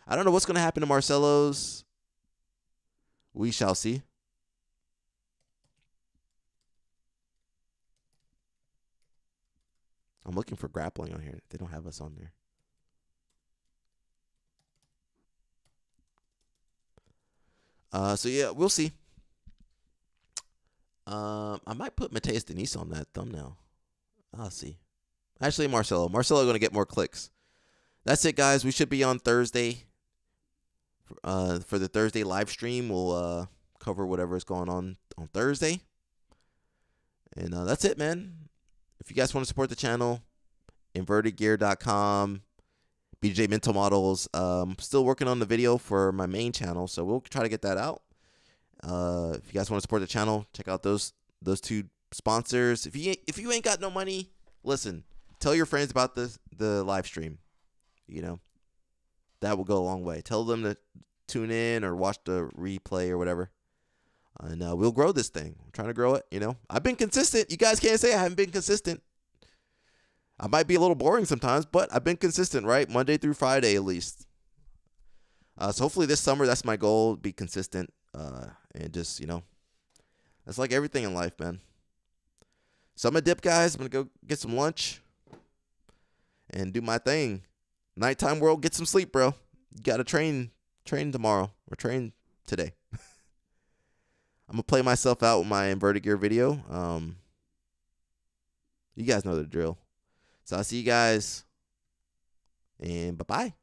I don't know what's going to happen to Marcelo's. We shall see. I'm looking for grappling on here. They don't have us on there. So yeah, we'll see. I might put Mateus Denise on that thumbnail. I'll see. Actually, Marcelo going to get more clicks. That's it, guys. We should be on Thursday. For the Thursday live stream, we'll cover whatever is going on Thursday. And that's it, man. If you guys want to support the channel, invertedgear.com, BJ Mental Models. Still working on the video for my main channel, so we'll try to get that out. If you guys want to support the channel, check out those two sponsors. If you ain't got no money, listen, tell your friends about the live stream. That will go a long way. Tell them to tune in or watch the replay or whatever. And we'll grow this thing. I'm trying to grow it, I've been consistent. You guys can't say I haven't been consistent. I might be a little boring sometimes, but I've been consistent, right? Monday through Friday at least. So hopefully this summer, that's my goal, be consistent. And just, that's like everything in life, man. So I'm going to dip, guys. I'm going to go get some lunch and do my thing. Nighttime world, get some sleep, bro. You got to train tomorrow or train today. I'm going to play myself out with my inverted gear video. You guys know the drill. So I'll see you guys, and bye-bye.